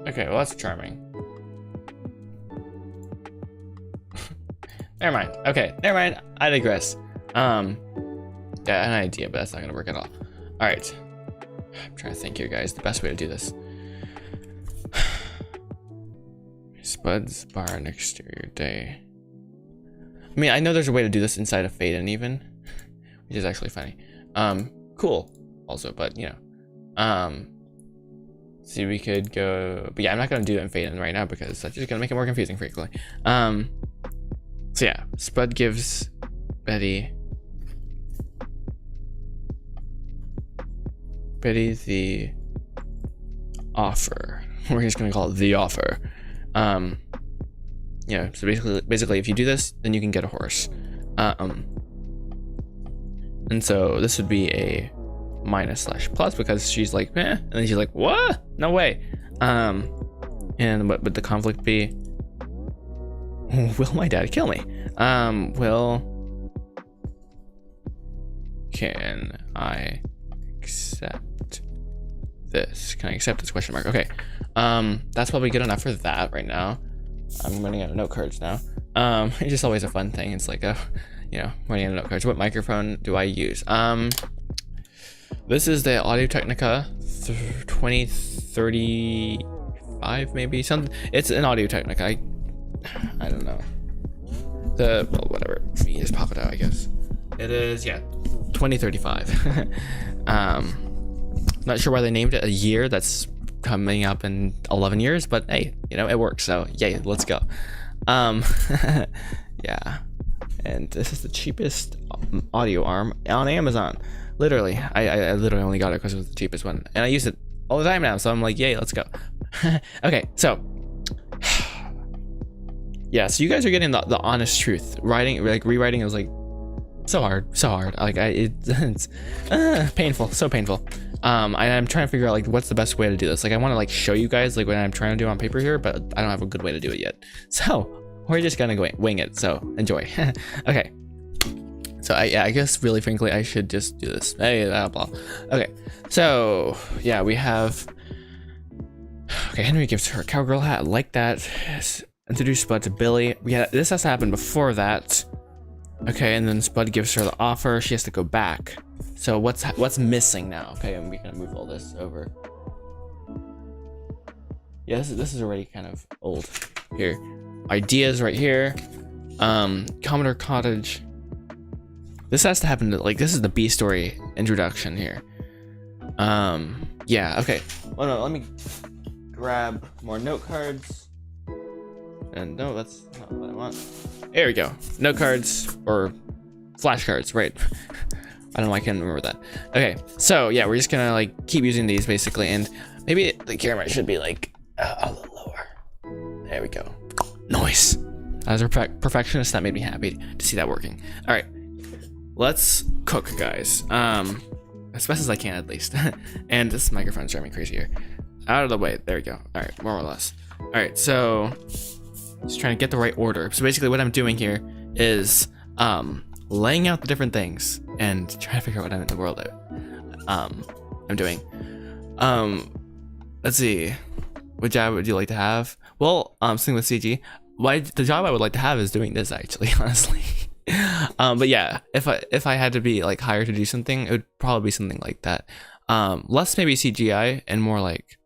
Okay, well that's charming. Never mind. Okay, never mind. I digress. Yeah, an idea, but that's not gonna work at all. All right. I'm trying to think here, guys. The best way to do this. Spud's bar and exterior day. I mean, I know there's a way to do this inside of Fade and Even, which is actually funny. Cool. Also, but you know, see, we could go, but yeah, I'm not gonna do it in Fade and right now because that's just gonna make it more confusing frequently. So yeah, Spud gives Betty the offer. We're just gonna call it the offer. Yeah, so basically if you do this, then you can get a horse. And so this would be a minus/plus because she's like, eh, and then she's like, what? No way. And what would the conflict be? Will my dad kill me? Can I accept this? Can I accept this question mark? Okay. That's probably good enough for that right now. I'm running out of note cards now. It's just always a fun thing. It's like you know, running out of note cards. What microphone do I use? This is the Audio Technica 2035, maybe something. It's an Audio Technica. I don't know. Well, whatever. You just pop it out, I guess. It is, yeah, 2035. Not sure why they named it a year. That's coming up in 11 years, but hey, you know, it works. So yay, let's go. Yeah. And this is the cheapest audio arm on Amazon. Literally, I literally only got it because it was the cheapest one, and I use it all the time now. So I'm like, yay, let's go. Okay, so yeah, so you guys are getting the honest truth. Rewriting is like so hard. Like it's painful, so painful. I'm trying to figure out like what's the best way to do this. Like I want to like show you guys like what I'm trying to do on paper here, but I don't have a good way to do it yet. So we're just gonna go wing it. So enjoy. Okay. So I guess really frankly I should just do this. Hey, blah. Okay. So yeah, we have. Okay, Henry gives her a cowgirl hat like that. Yes. Introduce Spud to Billy. Yeah, this has to happen before that. Okay, and then Spud gives her the offer. She has to go back. So what's missing now? Okay, and we're gonna move all this over. Yeah, this is already kind of old. Here, ideas right here. Commodore Cottage. This has to happen to, like, this is the B story introduction here. Yeah. Okay. Well, no, let me grab more note cards. And no, that's not what I want. There we go. Note cards or flashcards, right? I don't know why I can't remember that. Okay, so yeah, we're just gonna like keep using these basically, and maybe the camera should be like a little lower. There we go. Nice. As a perfectionist, that made me happy to see that working. All right, let's cook, guys. As best as I can, at least. And this microphone's driving me crazy here. Out of the way. There we go. All right, more or less. All right, so just trying to get the right order. So basically, what I'm doing here is laying out the different things and trying to figure out what I'm in the world I'm doing. Let's see. What job would you like to have? Well, something with CG. The job I would like to have is doing this, actually, honestly. But yeah, if I had to be like hired to do something, it would probably be something like that. Less maybe CGI and more like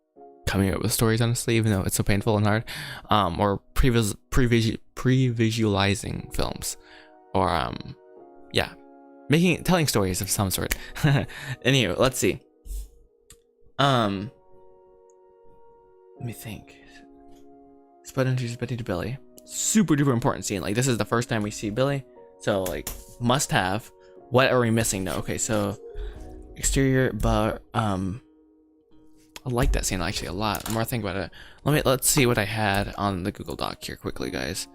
coming up with stories, honestly, even though it's so painful and hard. Or pre-visualizing films, or yeah, telling stories of some sort. Anyway, let's see. Let me think. Spud introduces Betty to Billy. Super duper important scene. Like, this is the first time we see Billy, so like must have. What are we missing though? Okay, so exterior, but I like that scene actually a lot. The more I think about it, let's see what I had on the Google Doc here quickly, guys.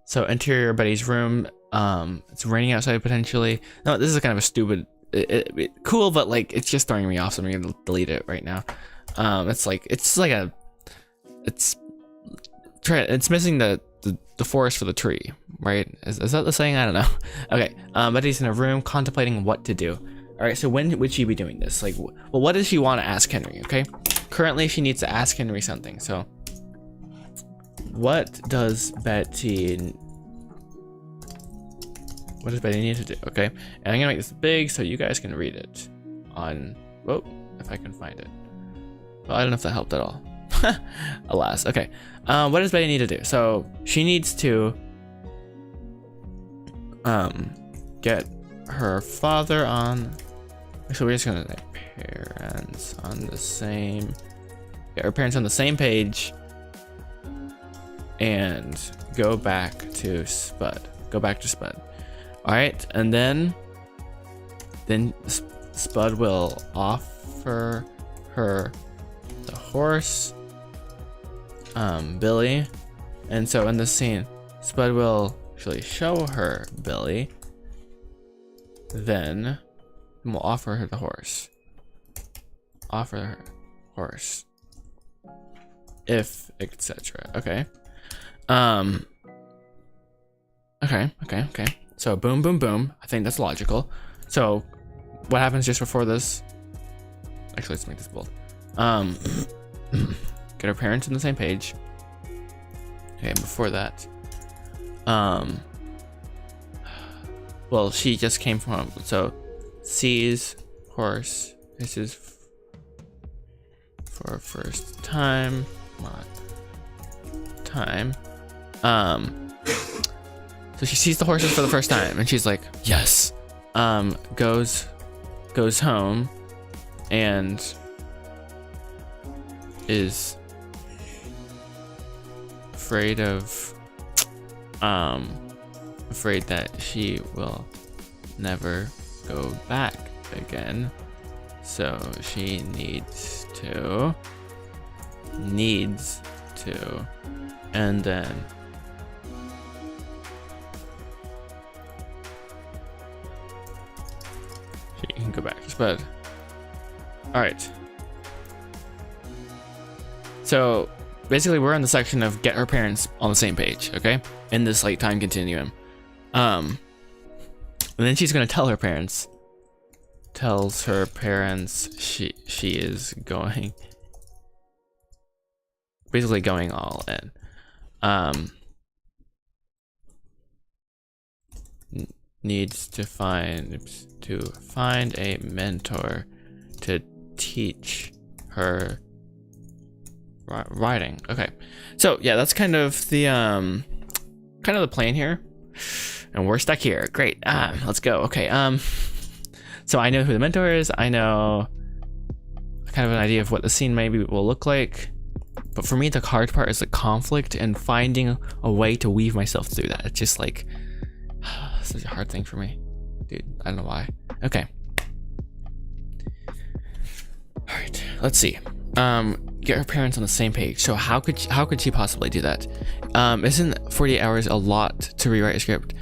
So interior Betty's room. It's raining outside potentially. No, this is kind of a stupid cool, but like it's just throwing me off, so I'm gonna delete it right now. It's missing the forest for the tree, right? Is that the saying? I don't know. Okay, Betty's in a room contemplating what to do. All right, so when would she be doing this? Like, well, what does she want to ask Henry? Okay, currently she needs to ask Henry something. So, what does Betty need to do? Okay, and I'm gonna make this big so you guys can read it on. Whoa, if I can find it. Well, I don't know if that helped at all. Alas. Okay. What does Betty need to do? So she needs to get her father on. So we're just gonna say parents on the same. Get her parents on the same page. And go back to Spud. Go back to Spud. All right, and then Spud will offer her the horse. Billy, and so in this scene, Spud will actually show her Billy, then we'll offer her the horse. Offer her horse, if etc. Okay. Okay. So boom, boom, boom. I think that's logical. So what happens just before this? Actually, let's make this bold. Get her parents on the same page. Okay, before that, well, she just came from home, so sees horse. This is for first time. So she sees the horses for the first time, and she's like, yes. Goes home, and is afraid that she will never go back again, so she needs to, and then she can go back to Spud. All right, so basically we're in the section of get her parents on the same page, okay, in this like time continuum. And then she's gonna tells her parents she is going, basically going all in. Needs to find a mentor to teach her writing. Okay, so yeah, that's kind of the plan here, and we're stuck here. Great. Let's go. Okay, so I know who the mentor is. I know kind of an idea of what the scene maybe will look like, but for me the hard part is the conflict and finding a way to weave myself through that. It's just like such a hard thing for me, dude. I don't know why. Okay, all right, let's see. Get her parents on the same page. So how could she possibly do that? Isn't 48 hours a lot to rewrite a script?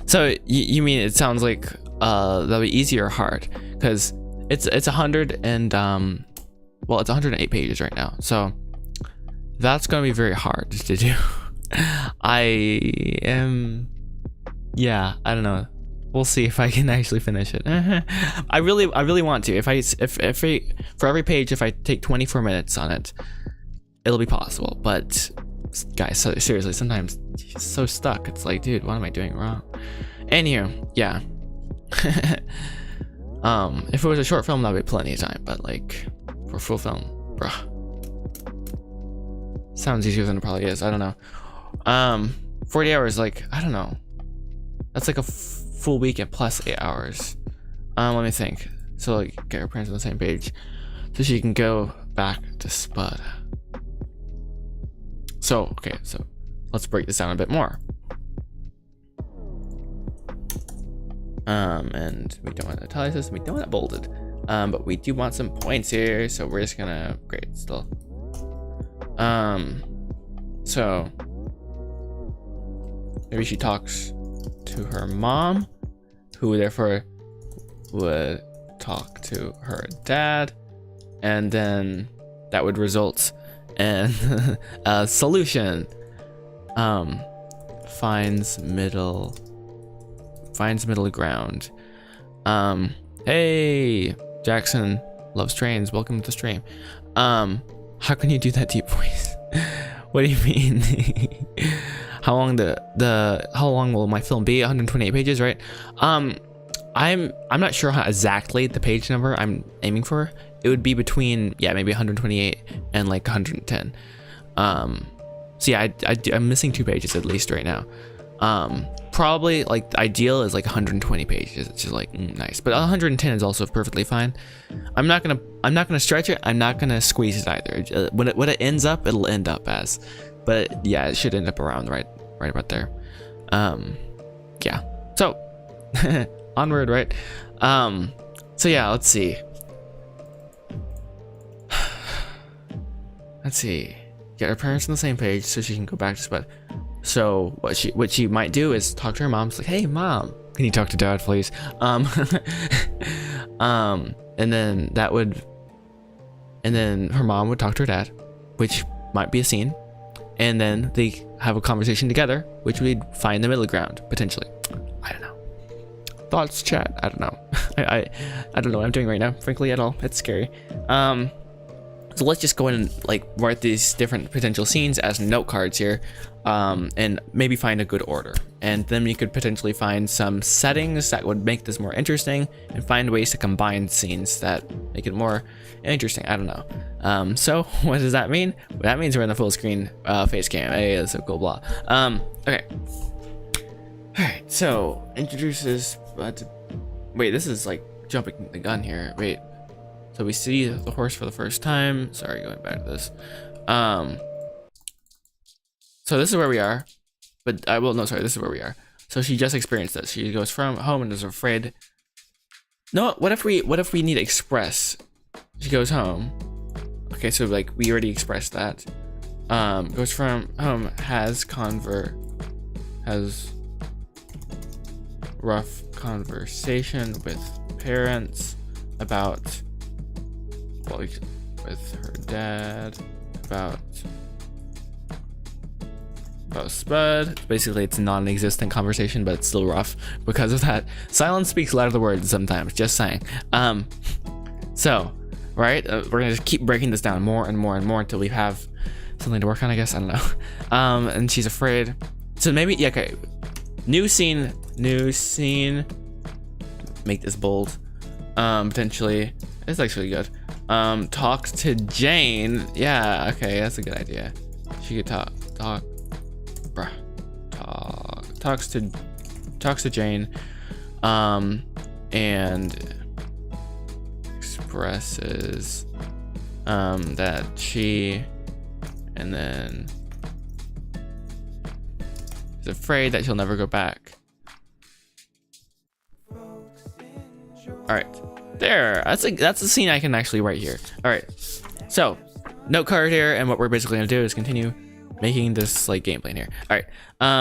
So you mean it sounds like that'll be easy or hard? Because it's 100 and well, it's 108 pages right now, so that's gonna be very hard to do. I don't know. We'll see if I can actually finish it. I really want to. If for every page, if I take 24 minutes on it, it'll be possible. But guys, so seriously, sometimes you're so stuck. It's like, dude, what am I doing wrong? Anywho, yeah. If it was a short film, that'd be plenty of time. But like for full film, bruh, sounds easier than it probably is. I don't know. 40 hours, like, I don't know. That's like a full week and plus 8 hours. Let me think. So like get her parents on the same page so she can go back to Spud. So okay, so let's break this down a bit more. And we don't want to italics this, we don't want it bolded. But we do want some points here, so we're just gonna great still. So maybe she talks to her mom, who therefore would talk to her dad, and then that would result in a solution. Finds middle ground. Hey, Jackson loves trains. Welcome to the stream. How can you do that deep voice? What do you mean? How long how long will my film be? 128 pages, right? I'm not sure how exactly the page number I'm aiming for. It would be between, yeah, maybe 128 and like 110. So yeah, I'm missing 2 pages at least right now. Probably like the ideal is like 120 pages. It's just like nice, but 110 is also perfectly fine. I'm not gonna stretch it. I'm not gonna squeeze it either. When it ends up, it'll end up as. But yeah, it should end up around right about there. Yeah. So onward, right? So yeah, let's see. Get her parents on the same page so she can go back to Spud. So what she might do is talk to her mom. It's like, hey mom, can you talk to dad, please? And then her mom would talk to her dad, which might be a scene, and then they have a conversation together, which would find the middle ground potentially. I don't know. Thoughts, chat. I don't know. I don't know what I'm doing right now, frankly, at all. It's scary. So let's just go in and like write these different potential scenes as note cards here, and maybe find a good order. And then we could potentially find some settings that would make this more interesting, and find ways to combine scenes that make it more interesting. I don't know. So what does that mean? That means we're in the full screen face cam. Hey, that's so cool. Blah. Okay. All right. So introduces. Wait, this is like jumping the gun here. Wait. So we see the horse for the first time. Sorry, going back to this. So this is where we are, but this is where we are. So she just experienced this. She goes from home and is afraid. No, what if we need to express? She goes home. Okay, so like we already expressed that. Goes from home, has rough conversation with parents about. With her dad about Spud. Basically, it's a non-existent conversation, but it's still rough because of that. Silence speaks louder than words sometimes. Just saying. So, right, we're gonna just keep breaking this down more and more and more until we have something to work on. I guess I don't know. And she's afraid. So maybe yeah. Okay. New scene. Make this bold. Potentially, it's actually good. Talks to Jane. Yeah, okay, that's a good idea. She could talks to Jane, and expresses that she, and then is afraid that she'll never go back. All right. There, that's a scene I can actually write here. All right, so note card here, and what we're basically gonna do is continue making this like gameplay here. All right,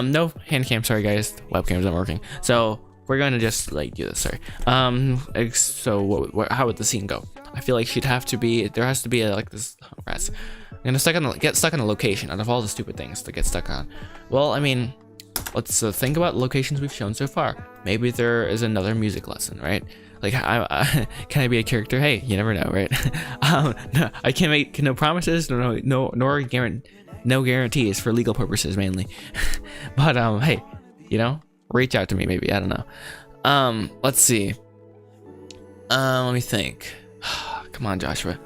no hand cam, sorry guys, webcam's not working. So we're gonna just like do this. Sorry. So how would the scene go? I feel like there has to be like this. Oh, rats. I'm gonna get stuck on a location out of all the stupid things to get stuck on. Well, I mean, let's think about locations we've shown so far. Maybe there is another music lesson, right? Like, can I be a character? Hey, you never know, right? No, I can't make no promises, no guarantees for legal purposes mainly. But hey, reach out to me maybe. I don't know. Let's see. Let me think. Come on, Joshua.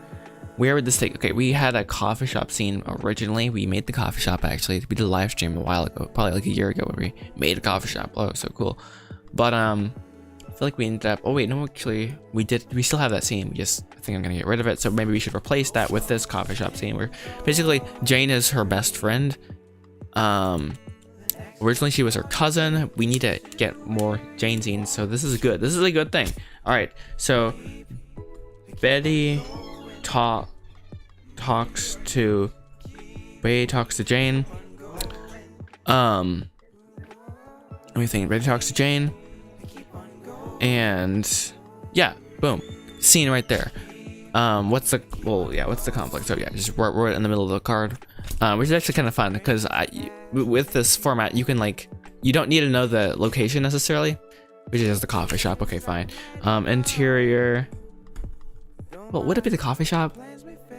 Where would this take? Okay, we had a coffee shop scene originally. We made the coffee shop actually. We did a live stream a while ago, probably like a year ago, where we made a coffee shop. Oh, so cool. But I feel like we ended up. Oh wait, no, actually, we still have that scene. I think I'm gonna get rid of it. So maybe we should replace that with this coffee shop scene, where basically Jane is her best friend. Originally she was her cousin. We need to get more Jane scenes. So this is good. This is a good thing. All right. So Betty talks to Jane. Let me think. Betty talks to Jane. And yeah, boom, scene right there. What's the conflict? So yeah, just we're in the middle of the card, which is actually kind of fun because with this format you can you don't need to know the location necessarily, which is just the coffee shop. Okay, fine. Interior. Well, would it be the coffee shop?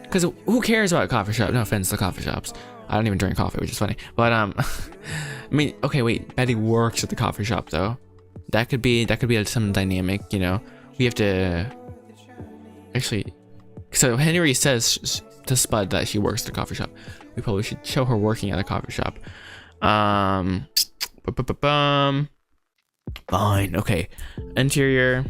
Because who cares about a coffee shop? No offense to coffee shops. I don't even drink coffee, which is funny. But I mean, okay, wait. Betty works at the coffee shop though. That could be some dynamic, you know. We have to actually. So Henry says to Spud that she works at a coffee shop. We probably should show her working at a coffee shop. Fine. Okay. Interior.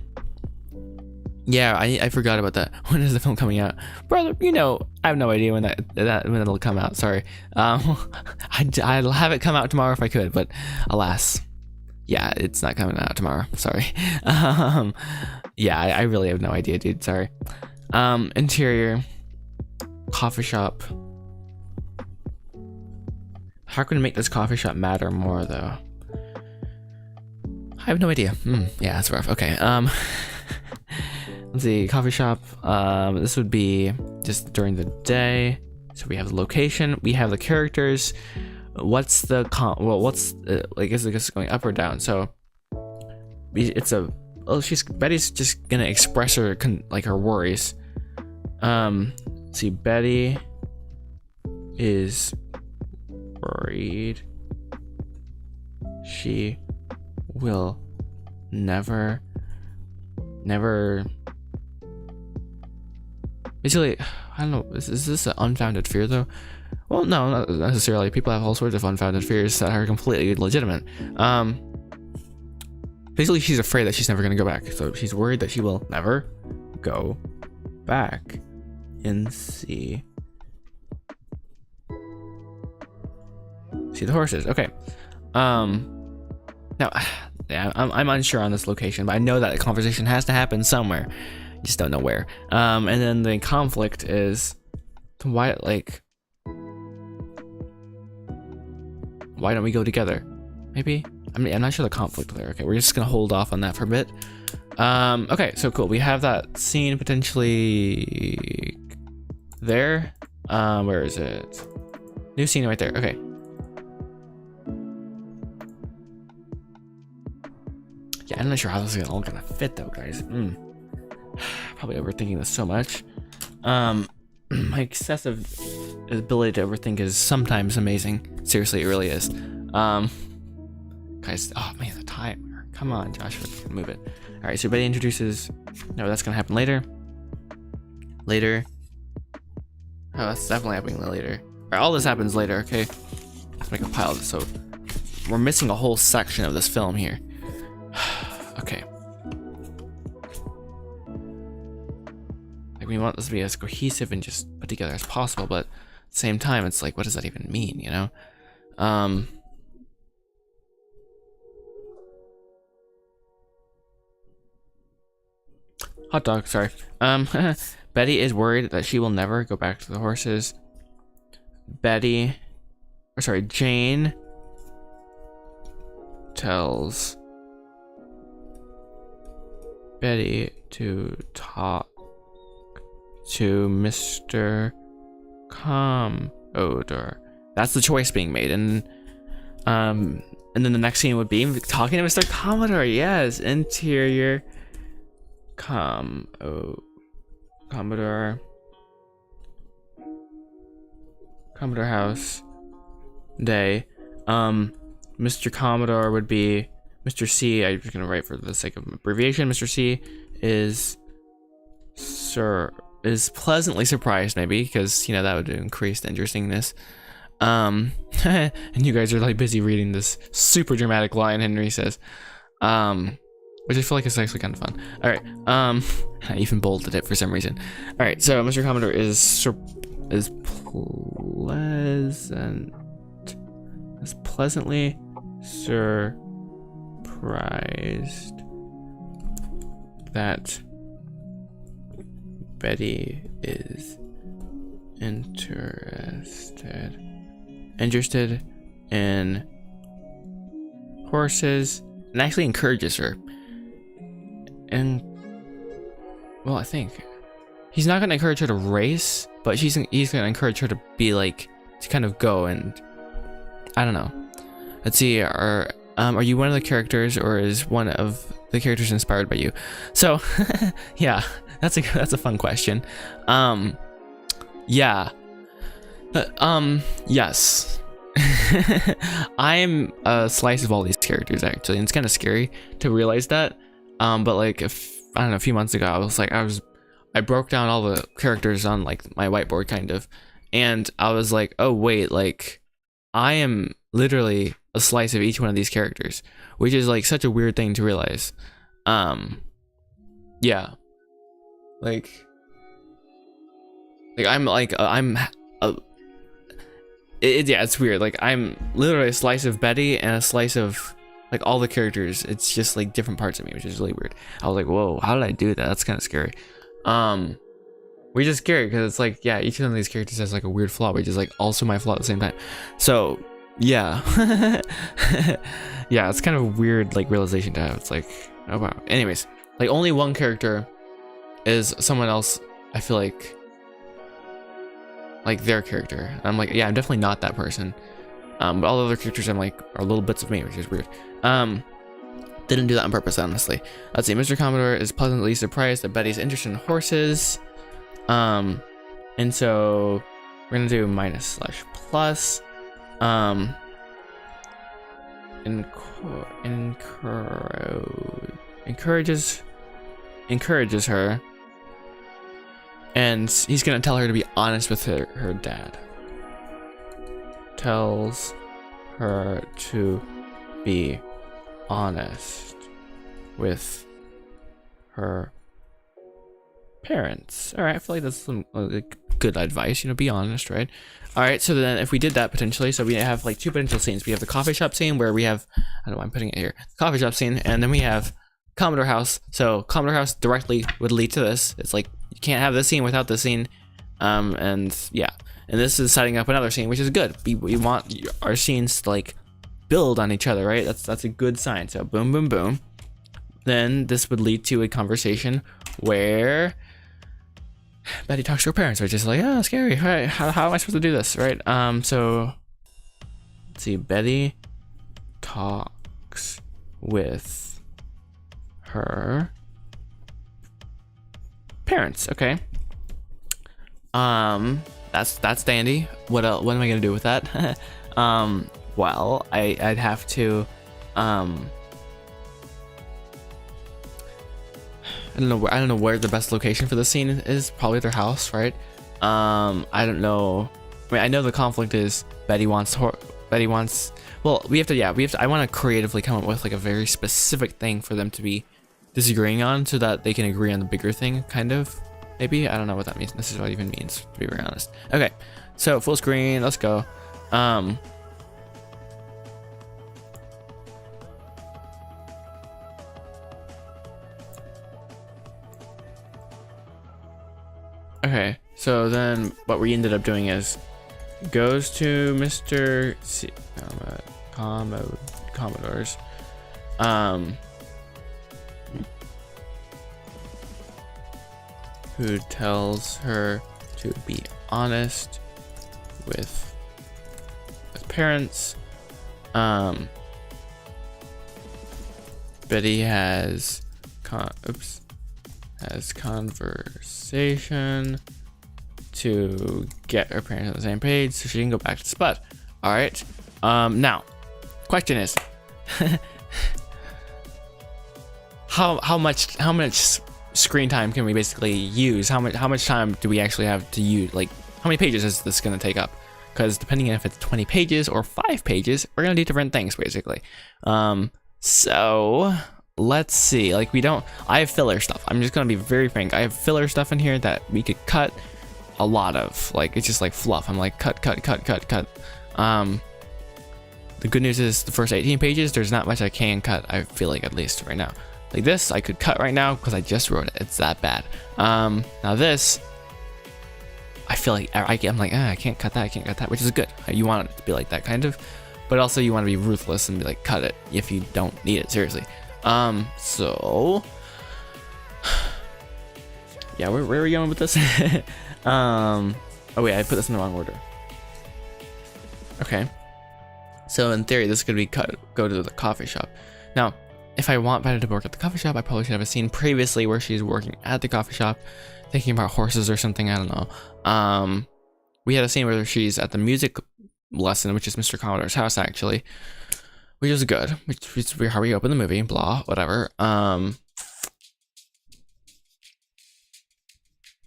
Yeah, I forgot about that. When is the film coming out, brother? You know, I have no idea when when it'll come out. Sorry. I'll have it come out tomorrow if I could, but alas, yeah, it's not coming out tomorrow. Sorry. Yeah, I really have no idea, dude. Sorry. Interior, coffee shop. How can we make this coffee shop matter more, though? I have no idea. Yeah, that's rough. Okay. Let's see, coffee shop. This would be just during the day. So we have the location, we have the characters. What's the is it going up or down? So Betty's just gonna express her her worries. See, Betty is worried she will never basically, I don't know, is this an unfounded fear though? Well, no, not necessarily. People have all sorts of unfounded fears that are completely legitimate. Basically she's afraid that she's never gonna go back, so she's worried that she will never go back and see the horses. Okay. Now, yeah, I'm unsure on this location, but I know that a conversation has to happen somewhere. Just don't know where. And then the conflict is why don't we go together? Maybe. I mean, I'm not sure the conflict there. Okay, we're just gonna hold off on that for a bit. Okay, so cool. We have that scene potentially there. Where is it? New scene right there. Okay. Yeah, I'm not sure how this is all gonna fit though, guys. Probably overthinking this so much. My excessive ability to overthink is sometimes amazing. Seriously, it really is. Guys, oh man, the timer. Come on, Joshua, move it. All right, so Betty introduces. No, that's gonna happen later. Later. Oh, that's definitely happening later. All right, all this happens later. Okay, let's make a pile of this. So we're missing a whole section of this film here. Okay. We want this to be as cohesive and just put together as possible, but at the same time, it's like, what does that even mean, you know? Hot dog, sorry. Betty is worried that she will never go back to the horses. Jane tells Betty to talk to Mr. Commodore. That's the choice being made, and then the next scene would be talking to Mr. Commodore. Yes, interior Commodore house day. Mr. Commodore would be Mr. C. I'm just gonna write for the sake of abbreviation. Mr. C is pleasantly surprised, maybe, because you know that would increase the interestingness. And you guys are like busy reading this super dramatic line Henry says, which I feel like is actually kind of fun. All right, I even bolded it for some reason. All right, so Mr. Commodore is pleasantly surprised that Betty is interested in horses, and actually encourages her. well, I think he's not gonna encourage her to race, but he's gonna encourage her to be like, to kind of go, and I don't know. Let's see, are you one of the characters, or is one of the characters inspired by you? So yeah, that's a fun question. Yeah. Yes. I'm a slice of all these characters, actually, and it's kind of scary to realize that. But like, I don't know, a few months ago, I broke down all the characters on like my whiteboard, kind of, and I was like, oh wait, like I am literally a slice of each one of these characters, which is like such a weird thing to realize. Yeah, like I'm like yeah, it's weird. Like I'm literally a slice of Betty and a slice of like all the characters. It's just like different parts of me, which is really weird. I was like, whoa, how did I do that? That's kind of scary. Which is scary because it's like, yeah, each one of these characters has like a weird flaw, which is like also my flaw at the same time. So yeah. Yeah, it's kind of a weird like realization to have. It's like, oh wow. Anyways, like only one character is someone else, I feel like their character. I'm like, yeah, I'm definitely not that person. But all the other characters I'm like are little bits of me, which is weird. Didn't do that on purpose, honestly. Let's see, Mr. Commodore is pleasantly surprised at Betty's interest in horses. And so we're gonna do minus / plus. Encourages her, and he's gonna tell her to be honest with her dad. Tells her to be honest with her parents. All right, I feel like that's some like good advice, be honest, right? All right, so then if we did that potentially, so we have like two potential scenes. We have the coffee shop scene where we have, I don't know why I'm putting it here, coffee shop scene, and then we have Commodore House. So Commodore House directly would lead to this. It's like you can't have this scene without this scene, and yeah, and this is setting up another scene, which is good. We want our scenes to like build on each other, right? That's a good sign. So boom, boom, boom. Then this would lead to a conversation where Betty talks to her parents, which is like, oh, scary. Right? How am I supposed to do this, right? So let's see. Betty talks with her parents. Okay. That's dandy. What else? What am I gonna do with that? Well, I'd have to I don't know where the best location for the scene is. Probably their house, right? I don't know. I mean, I know the conflict is Betty wants. Well, we have to. I want to creatively come up with like a very specific thing for them to be disagreeing on, so that they can agree on the bigger thing. Kind of, maybe. I don't know what that means. This is what it even means, to be very honest. Okay, so full screen. Let's go. Okay, so then what we ended up doing is goes to Mr. Commodore's who tells her to be honest with parents. Betty has conversation to get her parents on the same page so she can go back to Spud. All right. Now, question is, how much screen time can we basically use? How much time do we actually have to use? Like, how many pages is this gonna take up? Because depending on if it's 20 pages or 5 pages, we're gonna do different things basically. So let's see. Like, I have filler stuff. I'm just gonna be very frank. I have filler stuff in here that we could cut a lot of. Like, it's just like fluff. I'm like, cut. The good news is the first 18 pages, there's not much I can cut, I feel like, at least right now. Like this, I could cut right now because I just wrote it. It's that bad. Now this, I feel like I'm like, I can't cut that, which is good. You want it to be like that, kind of. But also you want to be ruthless and be like, cut it if you don't need it, seriously. So yeah, where are we going with this? Oh wait, I put this in the wrong order. Okay. So in theory, this could be go to the coffee shop. Now, if I want Betty to work at the coffee shop, I probably should have a scene previously where she's working at the coffee shop, thinking about horses or something. I don't know. We had a scene where she's at the music lesson, which is Mr. Commodore's house, actually, which is good. Which is how we open the movie. Blah, whatever.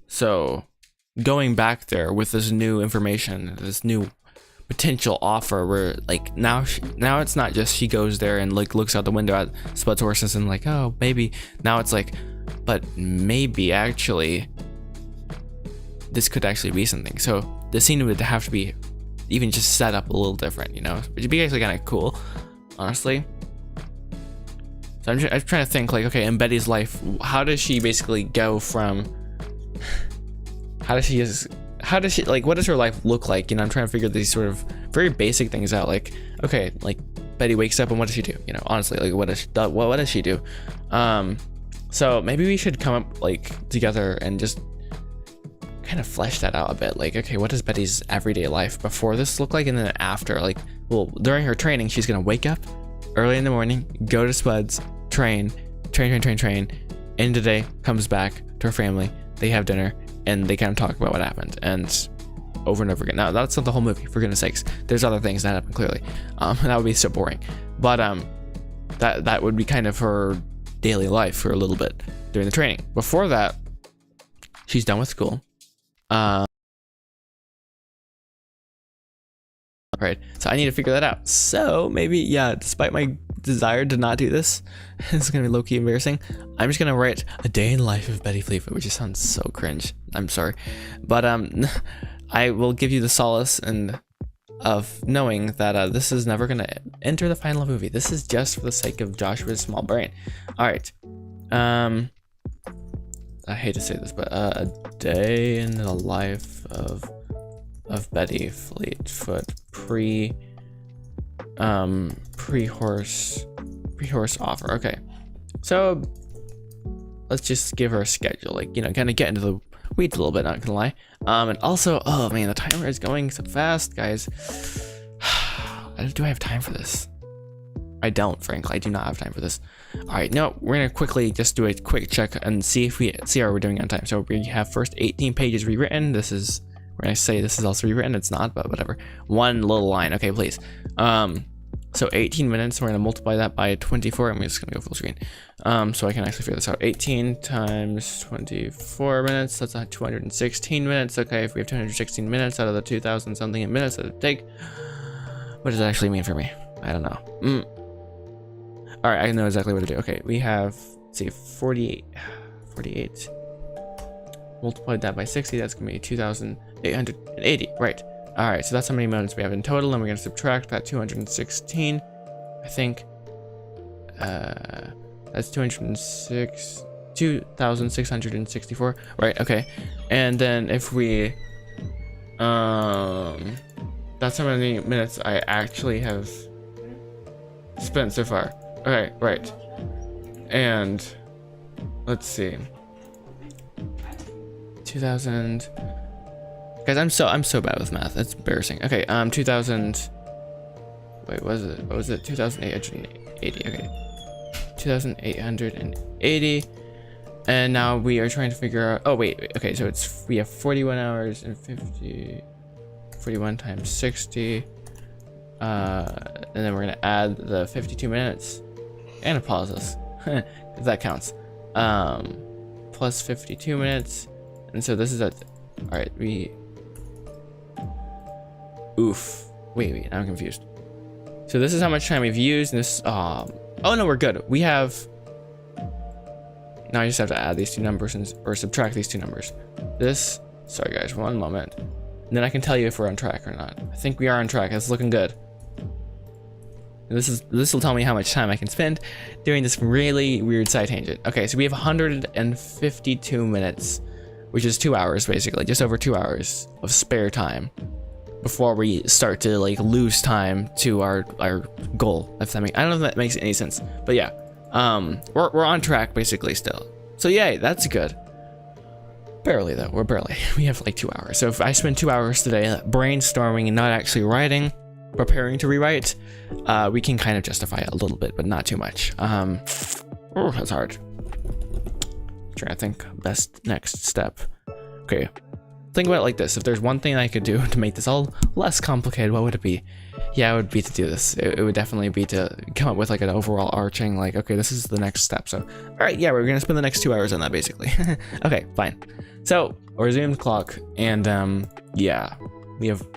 So going back there with this new information, this new potential offer, where like now it's not just she goes there and like looks out the window at Spud's horses and like, oh, maybe. Now it's like, but maybe actually this could actually be something. So the scene would have to be even just set up a little different, you know, which would be actually kind of cool, honestly. So I'm trying to think, like, okay, in Betty's life, how does she basically go from, how does she, like, what does her life look like? You know, I'm trying to figure these sort of very basic things out. Like, okay, like Betty wakes up and what does she do? You know, honestly, like, what does she do? So maybe we should come up like together and just kind of flesh that out a bit. Like, okay, what does Betty's everyday life before this look like, and then after? Like, well, during her training, she's gonna wake up early in the morning, go to Spud's, train, end of the day, comes back to her family, they have dinner, and they kind of talk about what happened, and over and over again. Now, that's not the whole movie, for goodness sakes. There's other things that happen, clearly. And that would be so boring. But that would be kind of her daily life for a little bit during the training. Before that, she's done with school. Right, so I need to figure that out. So maybe, yeah, despite my desire to not do this, it's gonna be low-key embarrassing, I'm just gonna write a day in the life of Betty Fleetfoot, which just sounds so cringe. I'm sorry, but I will give you the solace and of knowing that this is never gonna enter the final movie. This is just for the sake of Joshua's small brain. All right, I hate to say this, but a day in the life of Betty Fleetfoot pre-horse offer. Okay, so let's just give her a schedule, like, you know, kind of get into the weeds a little bit, not gonna lie. And also, oh man, the timer is going so fast, guys. Do I have time for this? I don't, frankly. I do not have time for this. All right, no, we're gonna quickly just do a quick check and see how we're doing on time. So we have first 18 pages rewritten. This is, when I say this is also rewritten, it's not, but whatever. One little line, okay, please. So 18 minutes, we're gonna multiply that by 24. I'm just gonna go full screen, so I can actually figure this out. 18 times 24 minutes, that's 216 minutes. Okay, if we have 216 minutes out of the 2,000 something minutes that it take, what does that actually mean for me? I don't know. All right, I know exactly what to do. Okay, we have, let's see, 48. Multiplied that by 60, that's gonna be 2,880, right? All right, so that's how many minutes we have in total, and we're gonna subtract that 216, I think. That's 2,664, right? Okay, and then if we, that's how many minutes I actually have spent so far. Okay, right, and let's see. 2,000. Guys, I'm so bad with math. It's embarrassing. Okay, 2,000. Wait, what was it? 2,880. Okay, 2,880. And now we are trying to figure out. Oh wait. Okay, so we have 41 hours and 41 times 60. And then we're gonna add the 52 minutes and a pauses. If that counts. Plus 52 minutes. And so this is at, all right, oof. Wait, I'm confused. So this is how much time we've used, and this, oh no, we're good. We have, now I just have to add these two numbers or subtract these two numbers. This, sorry guys, one moment. And then I can tell you if we're on track or not. I think we are on track, it's looking good. And this will tell me how much time I can spend doing this really weird side tangent. Okay, so we have 152 minutes, which is 2 hours basically, just over 2 hours of spare time before we start to like lose time to our goal. If that I don't know if that makes any sense, but yeah, we're on track basically still. So yay, that's good. Barely though, we're barely. We have like 2 hours. So if I spend 2 hours today brainstorming and not actually writing, preparing to rewrite, we can kind of justify it a little bit, but not too much. Oh, that's hard. Trying to think best next step. Okay, think about it like this. If there's one thing I could do to make this all less complicated, what would it be? Yeah, it would be to do this. It would definitely be to come up with like an overall arching, like, okay, this is the next step. So, all right, yeah, we're gonna spend the next 2 hours on that basically. Okay, fine. So, resume the clock, and yeah, we have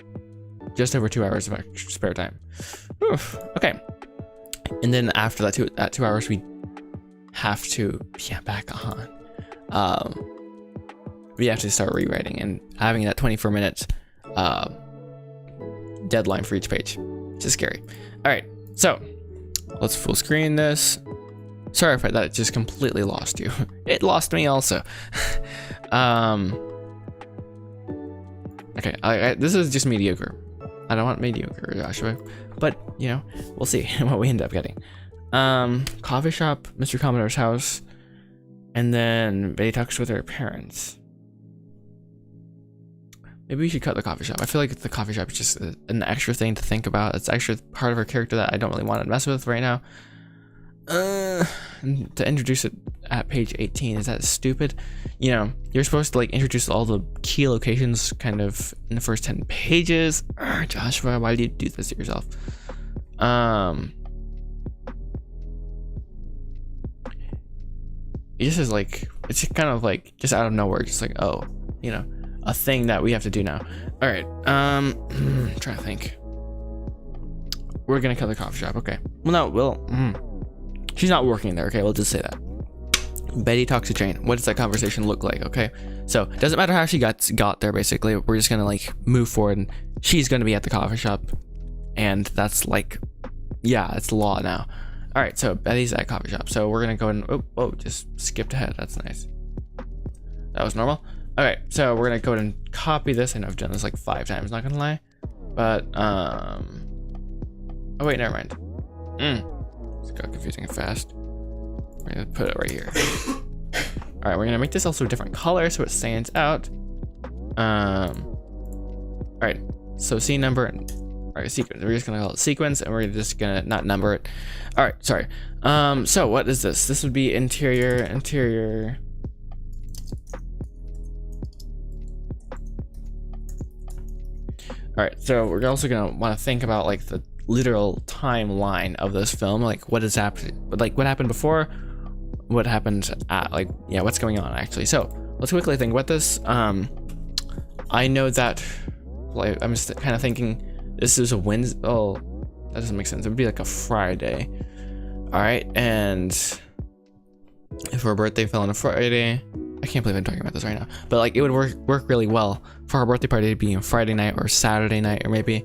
just over 2 hours of extra spare time. Oof, okay, and then after that 2 hours, we have to back on. We have to start rewriting and having that 24 minutes deadline for each page. It's just scary. All right, so let's full screen this. Sorry if that just completely lost you. It lost me also. Okay, this is just mediocre. I don't want mediocre, Joshua, but you know, we'll see what we end up getting. Coffee shop, Mr. Commodore's house, and then Betty talks with her parents. Maybe we should cut the coffee shop. I feel like the coffee shop is just an extra thing to think about. It's extra part of her character that I don't really want to mess with right now. To introduce it at page 18, is that stupid? You know, you're supposed to like introduce all the key locations kind of in the first 10 pages. Joshua, why do you do this to yourself? It just is like, it's just kind of like just out of nowhere, just like, oh, you know, a thing that we have to do now. All right, trying to think. We're gonna cut the coffee shop. Okay. Well, no, she's not working there. Okay, we'll just say that. Betty talks to Jane. What does that conversation look like? Okay, so it doesn't matter how she got there. Basically, we're just gonna like move forward, and she's gonna be at the coffee shop, and that's like, yeah, it's law now. All right, so Betty's at coffee shop. So we're gonna go and just skipped ahead. That's nice. That was normal. Okay, so we're gonna go ahead and copy this. I know I've done this like 5 times, not gonna lie, but oh wait, never mind. It's got confusing and fast. We're gonna put it right here. All right, we're gonna make this also a different color so it stands out. All right, so scene number and all right, sequence. We're just gonna call it sequence, and we're just gonna not number it. All right, sorry. So what is this? This would be interior. All right, so we're also gonna want to think about like the literal timeline of this film, like what is happening, like what happened before, what happened at, like, yeah, what's going on actually. So let's quickly think about this. I know that, like, I'm just kind of thinking this is a Wednesday. Oh, that doesn't make sense. It would be like a Friday. All right, and if her birthday fell on a Friday, I can't believe I'm talking about this right now, but like it would work really well for her birthday party to be on Friday night or Saturday night, or maybe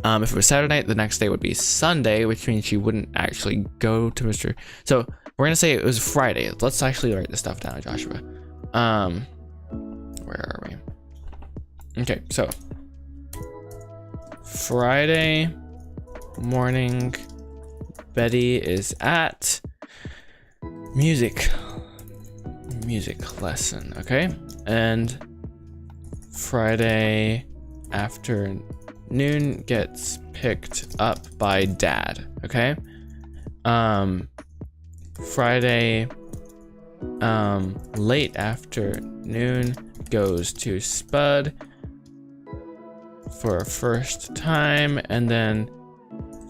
if it was Saturday night, the next day would be Sunday, which means she wouldn't actually go to Mr. So we're gonna say it was Friday. Let's actually write this stuff down, Joshua. Where are we? Okay, so Friday morning, Betty is at music lesson, okay? And Friday afternoon gets picked up by Dad, okay? Friday late afternoon goes to Spud for a first time, and then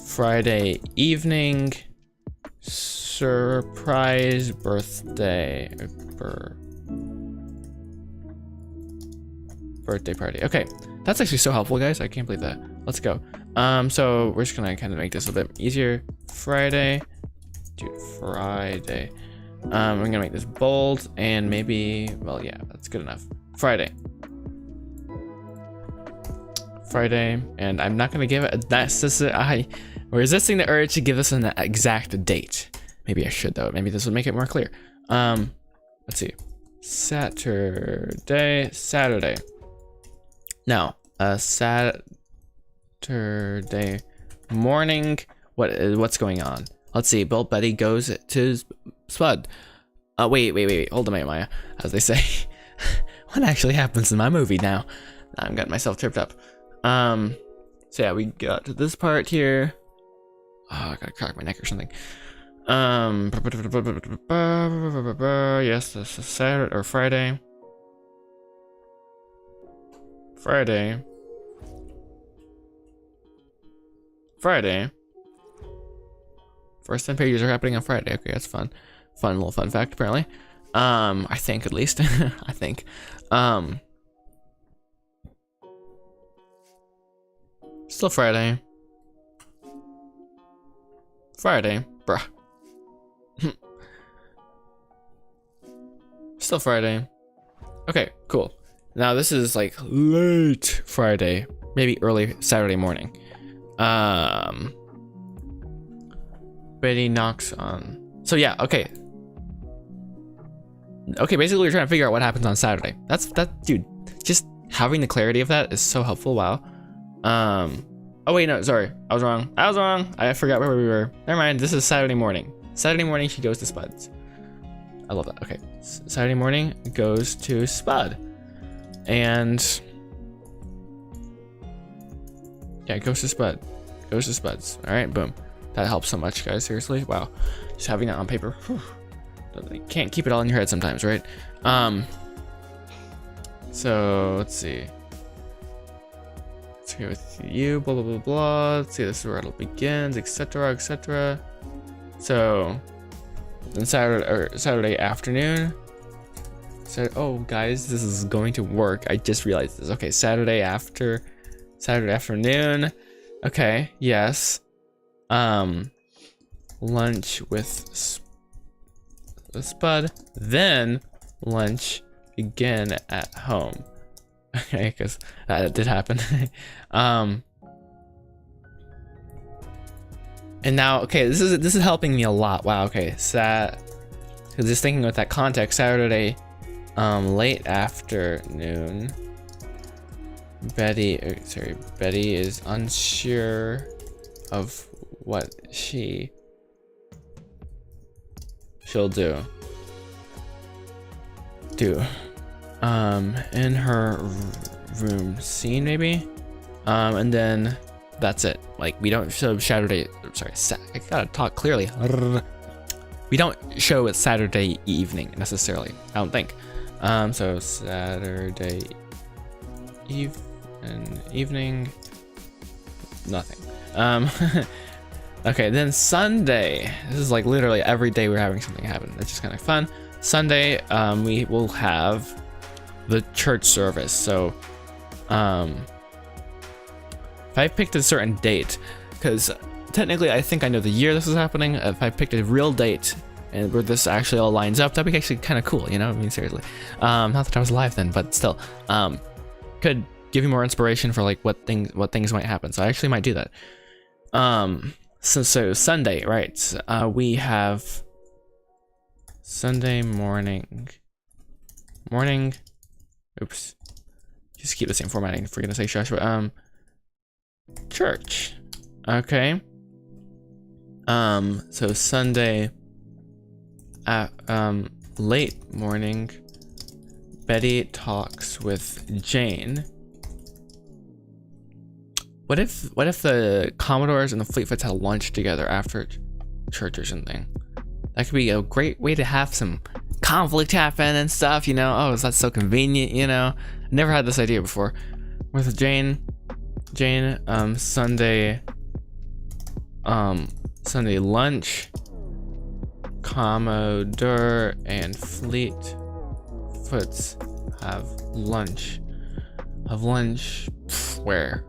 Friday evening surprise birthday party. Okay, that's actually so helpful, guys. I can't believe that. Let's go. So we're just gonna kind of make this a bit easier. Friday. I'm gonna make this bold, and maybe, well, yeah, that's good enough. Friday, and I'm not gonna give it I'm resisting the urge to give this an exact date. Maybe I should though. Maybe this would make it more clear. Let's see. Saturday. Now, Saturday morning. What's going on? Let's see. Betty goes to Spud. Wait. Hold on, Maya, as they say. what actually happens in my movie now. I'm getting myself tripped up. So yeah, we got to this part here. Oh, I gotta crack my neck or something. Yes, this is Saturday or Friday. Friday. First 10 pages are happening on Friday. Okay, that's fun. Little fun fact, apparently. I think at least. I think. Still Friday. Bruh. Still Friday. Okay, cool. Now this is like late Friday, maybe early Saturday morning. Betty knocks on. So yeah, okay. Okay, basically we're trying to figure out what happens on Saturday. Dude, just having the clarity of that is so helpful. Wow. Oh wait, no, sorry. I was wrong. I forgot where we were. Never mind, this is Saturday morning. Saturday morning, she goes to Spud's. I love that. Okay, Saturday morning goes to Spud. And yeah, goes to Spud. Goes to Spud's. All right, boom. That helps so much, guys. Seriously, wow. Just having that on paper. Whew. You can't keep it all in your head sometimes, right? So let's see. Let's go with you. Blah blah blah blah. Let's see. This is where it begins, etc., etc. So then Saturday afternoon. So, oh guys, this is going to work. I just realized this. Okay, Saturday afternoon. Okay, yes. Lunch with Spud, then lunch again at home. Okay, because that did happen. And now, okay, this is helping me a lot. Wow. Okay, because just thinking with that context, Saturday. Late afternoon. Betty is unsure of what she'll do. In her room scene maybe. And then that's it. Like we don't show Saturday. Sorry, I gotta talk clearly. We don't show it Saturday evening necessarily. I don't think. So Saturday evening, nothing. Okay, then Sunday. This is like literally every day we're having something happen. It's just kind of fun. Sunday, we will have the church service. So, if I picked a certain date, because technically I think I know the year this is happening. If I picked a real date and where this actually all lines up, that'd be actually kind of cool, you know? I mean, seriously. Not that I was alive then, but still, could give you more inspiration for like what things might happen. So I actually might do that. So Sunday, right? We have Sunday morning. Oops. Just keep the same formatting for goodness sake, Joshua. Church. Okay. So Sunday at late morning, Betty talks with Jane. What if the Commodores and the Fleetfoots had lunch together after church or something? That could be a great way to have some conflict happen and stuff, you know? Oh, is that so convenient, you know? Never had this idea before. With Jane, Sunday lunch, Commodore and Fleetfoots have lunch. Where?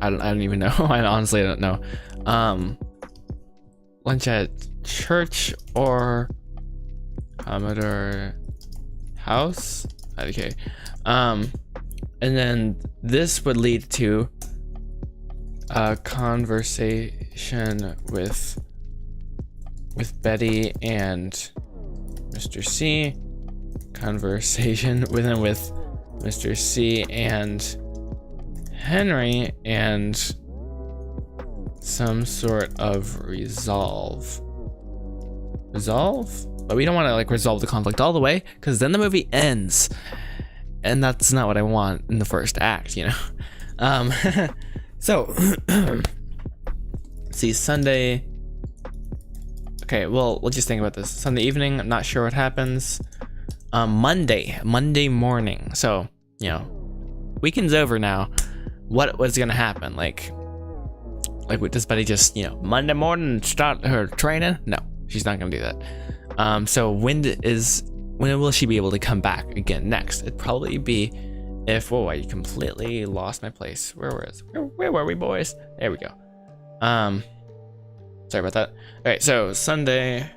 I don't even know. I honestly don't know. Lunch at church or Commodore house? Okay. And then this would lead to a conversation with Betty and Mr. C. Conversation with Mr. C and Henry, and some sort of resolve. but we don't want to like resolve the conflict all the way, because then the movie ends, and that's not what I want in the first act, you know. So see, Sunday. Okay, well, let's just think about this. Sunday evening, I'm not sure what happens. Monday morning. So, you know, weekend's over now. What was gonna happen? Like does Betty just, you know, Monday morning start her training? No, she's not gonna do that. So when will she be able to come back again next? It'd probably be if, whoa, I completely lost my place. Where were we, boys? There we go. Sorry about that. All right, so Sunday.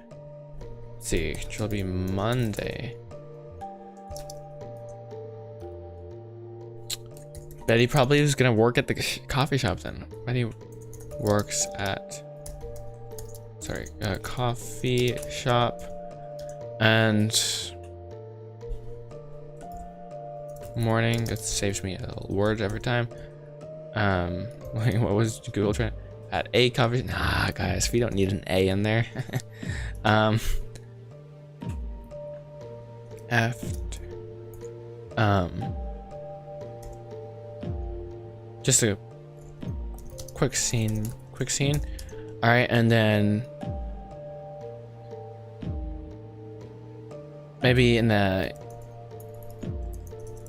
Let's see, it'll be Monday. Betty probably is gonna work at the coffee shop then. Betty works at, coffee shop, and morning. It saves me a word every time. What was Google trying? At a coffee. Nah, guys, we don't need an A in there. Just a quick scene. All right, and then maybe in the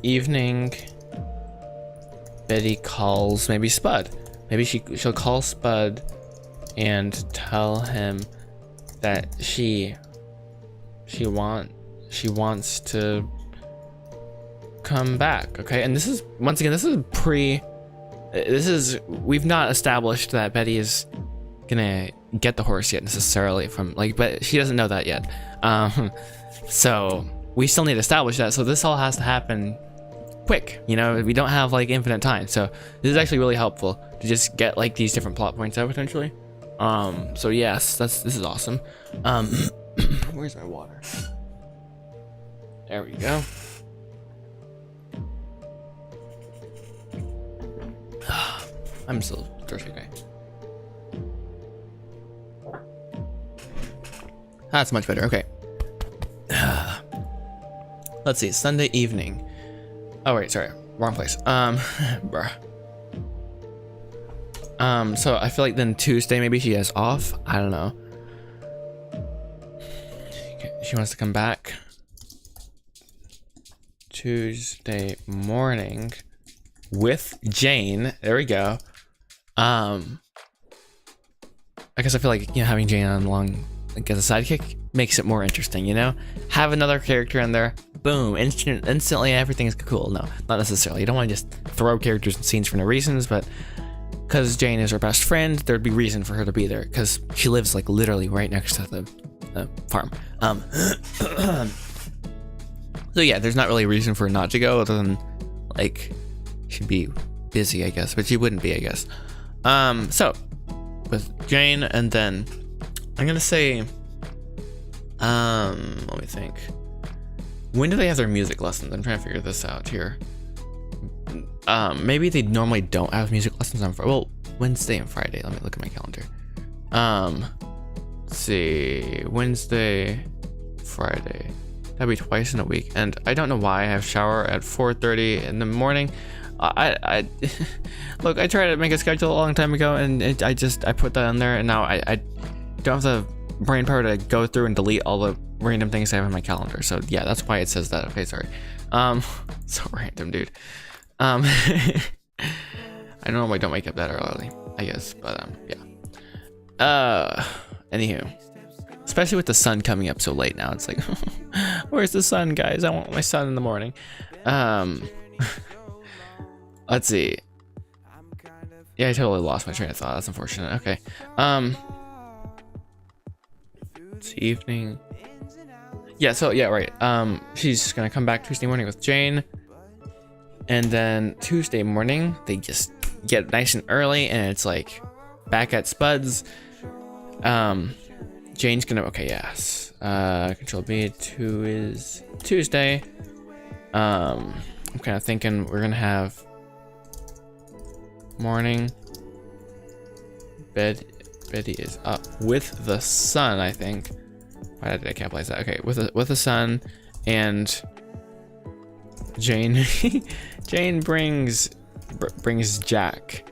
evening, Betty calls maybe Spud. Maybe she'll call Spud and tell him that she wants to come back. Okay, and this is, once again, we've not established that Betty is gonna get the horse yet necessarily from, like, but she doesn't know that yet. So we still need to establish that. So this all has to happen quick, you know, we don't have like infinite time. So this is actually really helpful to just get like these different plot points out potentially. So yes, this is awesome. Where's my water? There we go. I'm still thirsty, guy. That's much better. Okay. Let's see. Sunday evening. Oh wait, sorry, wrong place. Bruh. So I feel like then Tuesday maybe she has off. I don't know. She wants to come back Tuesday morning with Jane. There we go. I guess I feel like, you know, having Jane on along like as a sidekick makes it more interesting, you know? Have another character in there, boom, instantly everything's cool. No, not necessarily. You don't want to just throw characters in scenes for no reasons, but because Jane is her best friend, there'd be reason for her to be there because she lives like literally right next to the farm. So yeah, there's not really a reason for her not to go other than like she'd be busy, I guess, but she wouldn't be, I guess. So with Jane, and then I'm gonna say, let me think. When do they have their music lessons? I'm trying to figure this out here. Maybe they normally don't have music lessons on Friday. Well, Wednesday and Friday. Let me look at my calendar. Let's see, Wednesday, Friday. That'd be twice in a week, and I don't know why I have shower at 4:30 in the morning. I look, I tried to make a schedule a long time ago, and I put that in there, and now I don't have the brain power to go through and delete all the random things I have on my calendar. So yeah, that's why it says that. Okay, sorry. So random, dude. I normally don't wake up that early, I guess, but yeah. Anywho, especially with the sun coming up so late now, it's like, where's the sun, guys? I want my sun in the morning. Let's see. Yeah, I totally lost my train of thought. That's unfortunate. Okay. It's evening. Yeah, so yeah, right. She's gonna come back Tuesday morning with Jane. And then Tuesday morning, they just get nice and early, and it's like back at Spud's. Jane's gonna, okay, yes. Control B, 2 is Tuesday. I'm kind of thinking we're gonna have morning. Betty is up with the sun, I think. Why did I capitalize that? Okay, with a son, and Jane. Jane brings Jack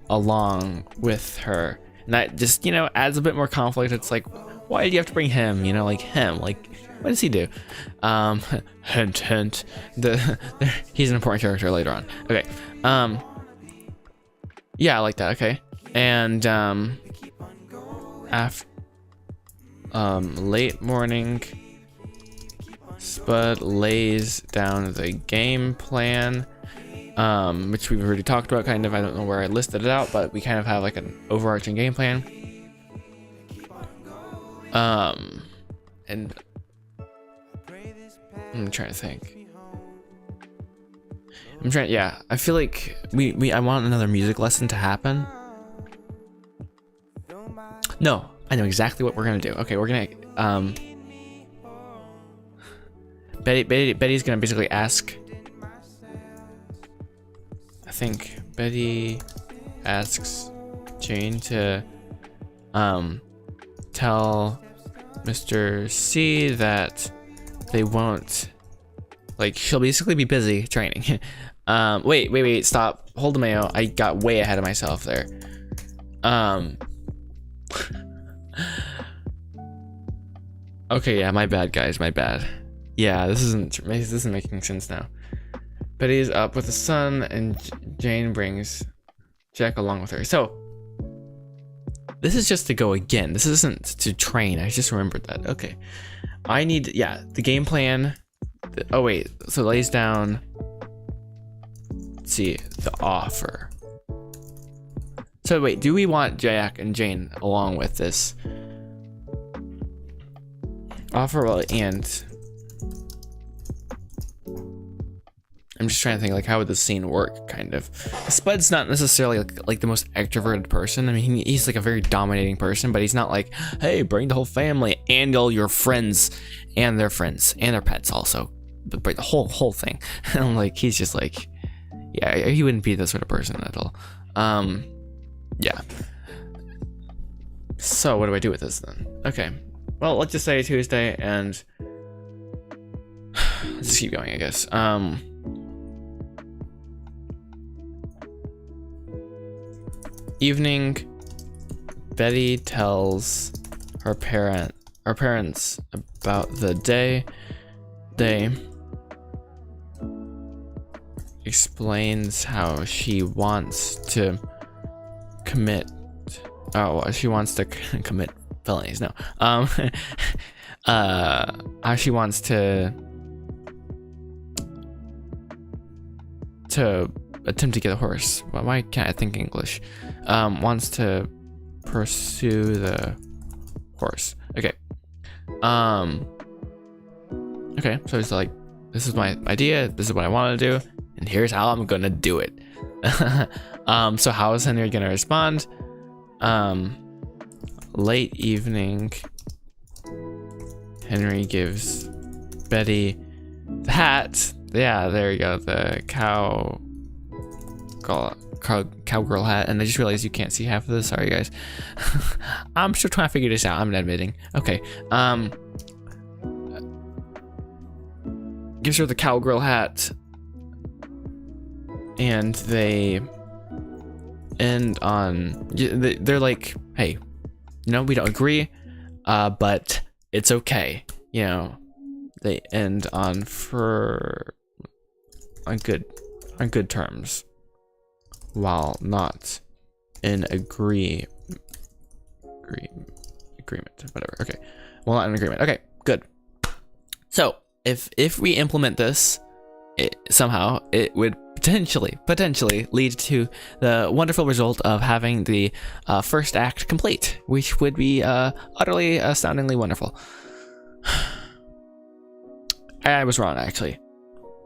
along with her, and that just, you know, adds a bit more conflict. It's like, why do you have to bring him? You know, like him, like what does he do? Hint, hint. He's an important character later on. Okay. Yeah, I like that. Okay. And after late morning, Spud lays down the game plan, which we've already talked about kind of. I don't know where I listed it out, but we kind of have like an overarching game plan. And I'm trying to think. Yeah, I feel like I want another music lesson to happen. No, I know exactly what we're gonna do. Okay, we're gonna Betty's gonna basically ask. I think Betty asks Jane to tell Mr. C that they won't, like, she'll basically be busy training. Wait, stop. Hold the mayo. I got way ahead of myself there. Okay, yeah, my bad, guys, my bad. Yeah, this isn't making sense now. Betty's up with the sun, and Jane brings Jack along with her. So this is just to go again. This isn't to train. I just remembered that. Okay, I need, yeah, the game plan. Oh wait, so lays down. Let's see, the offer. So wait, do we want Jack and Jane along with this offer? Well, and I'm just trying to think, like, how would this scene work, kind of. Spud's not necessarily like the most extroverted person. I mean, he's like a very dominating person, but he's not like, hey, bring the whole family and all your friends and their pets also, but the whole thing. And like, he's just like, yeah, he wouldn't be that sort of person at all. Yeah. So what do I do with this then? Okay, well, let's just say Tuesday, and let's just keep going, I guess. Evening, Betty tells her parents about the day. They explains how she wants to commit. Oh, she wants to commit felonies. No. How she wants to attempt to get a horse. Why can't I think English? Wants to pursue the horse. Okay. Okay, so it's like, this is my idea, this is what I want to do, and here's how I'm gonna do it. So how is Henry gonna respond? Late evening, Henry gives Betty the hat. Yeah, there you go, the cowgirl hat, and I just realized you can't see half of this. Sorry, guys. I'm still trying to figure this out. I'm admitting. Okay. Gives her the cowgirl hat, and they end on. They're like, hey, you know, we don't agree, but it's okay. You know, they end on good terms, while not in agreement, whatever. Okay, well, not in agreement. Okay, good. So if we implement this, somehow it would potentially lead to the wonderful result of having the first act complete, which would be utterly astoundingly wonderful. I was wrong, actually.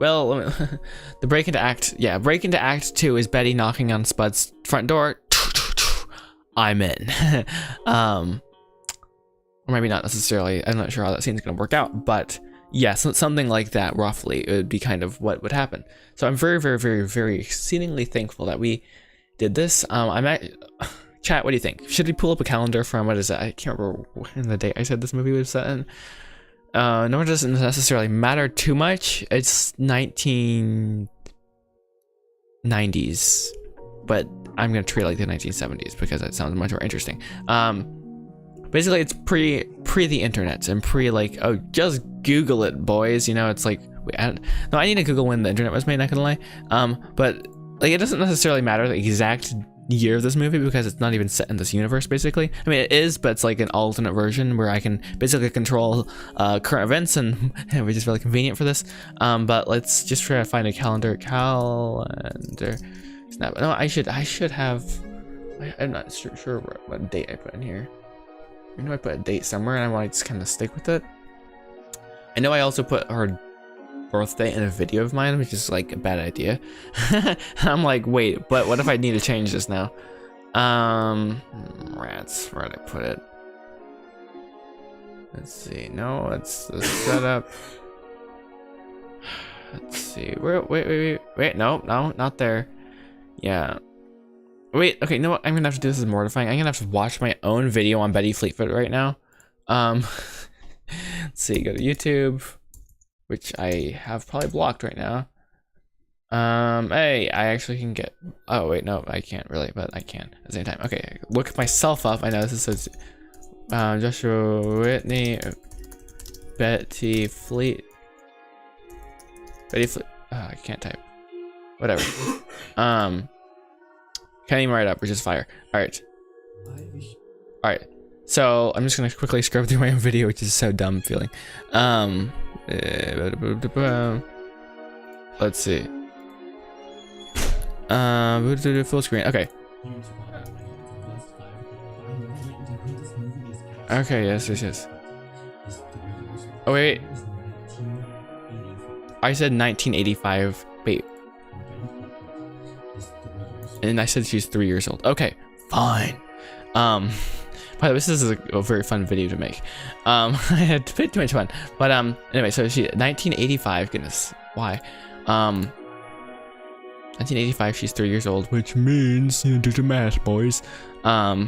Well, the break into act 2 is Betty knocking on Spud's front door. I'm in. Or maybe not necessarily. I'm not sure how that scene's gonna work out, but yes, something like that roughly. It would be kind of what would happen. So I'm very, very, very, very exceedingly thankful that we did this. Chat, what do you think? Should we pull up a calendar from, what is that? I can't remember when the date I said this movie was set in. No, it doesn't necessarily matter too much. It's 1990s, but I'm gonna treat it like the 1970s because that sounds much more interesting. Basically it's pre the internet and pre like, oh, just Google it, boys. You know, it's like, wait, no, I need to Google when the internet was made, not gonna lie. But like, it doesn't necessarily matter the exact year of this movie because it's not even set in this universe. Basically, I mean, it is, but it's like an alternate version where I can basically control current events, and which is really convenient for this. But let's just try to find a calendar. Snap. No, I should have. I'm not sure what date I put in here. I know I put a date somewhere, and I want to just kind of stick with it. I know I also put her birthday in a video of mine, which is like a bad idea. I'm like, wait, but what if I need to change this now? Rats, where did I put it? Let's see. No, it's the setup. Let's see. Wait, no, not there. Yeah. Wait, okay, you know what? I'm gonna have to do this. Is mortifying. I'm gonna have to watch my own video on Betty Fleetfoot right now. Let's see, go to YouTube, which I have probably blocked right now. Hey, I actually can get, oh wait, no, I can't really, but I can at the same time. Okay, look myself up. I know this says Joshua Whitney, Betty Fleet. Oh, I can't type. Whatever. Can't even write up, which is fire. Alright. So I'm just gonna quickly scrub through my own video, which is so dumb feeling. Let's see. Full screen. Okay. Okay, yes. Oh wait. I said 1985. Wait. And I said she's 3 years old. Okay, fine. By the way, this is a very fun video to make. I had too much fun. But anyway, so she 1985. Goodness, why? 1985. She's 3 years old, which means, you know, do the math, boys. Yeah,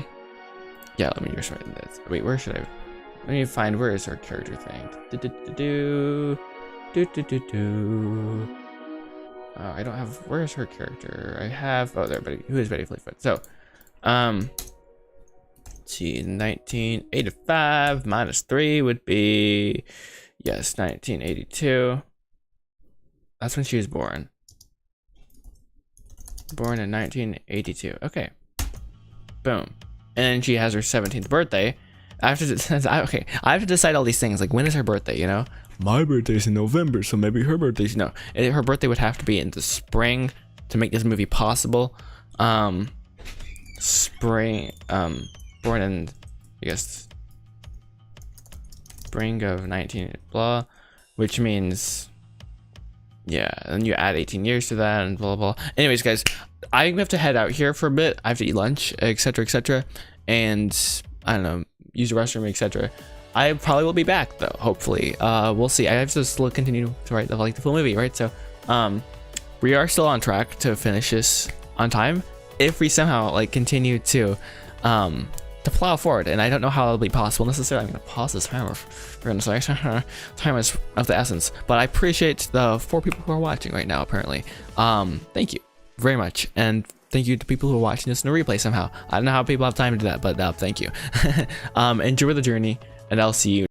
let me just write this. Wait, where should I? Let me find, where is her character thing? Oh, I don't have, where's her character? I have, oh, there, Betty. Who is Betty Fleetfoot? So, let's see, 1985 minus 3 would be, yes, 1982. That's when she was born. Born in 1982. Okay. Boom. And she has her 17th birthday. I have to decide all these things, like when is her birthday, you know? My birthday's in November, so maybe her birthday's, no. Her birthday would have to be in the spring to make this movie possible. Spring, born in, I guess, spring of 19 blah, which means, yeah, and you add 18 years to that and blah, blah, blah. Anyways, guys, I have to head out here for a bit. I have to eat lunch, etc., and I don't know, use the restroom, etc. I probably will be back though, hopefully. We'll see. I have to still continue to write the full movie, right? So we are still on track to finish this on time if we somehow like continue to plow forward, and I don't know how it'll be possible necessarily. I'm gonna pause this time, for goodness sakes. Time is of the essence, but I appreciate the 4 people who are watching right now apparently. Thank you very much, and thank you to people who are watching this in a replay somehow. I don't know how people have time to do that, but thank you. Enjoy the journey, and I'll see you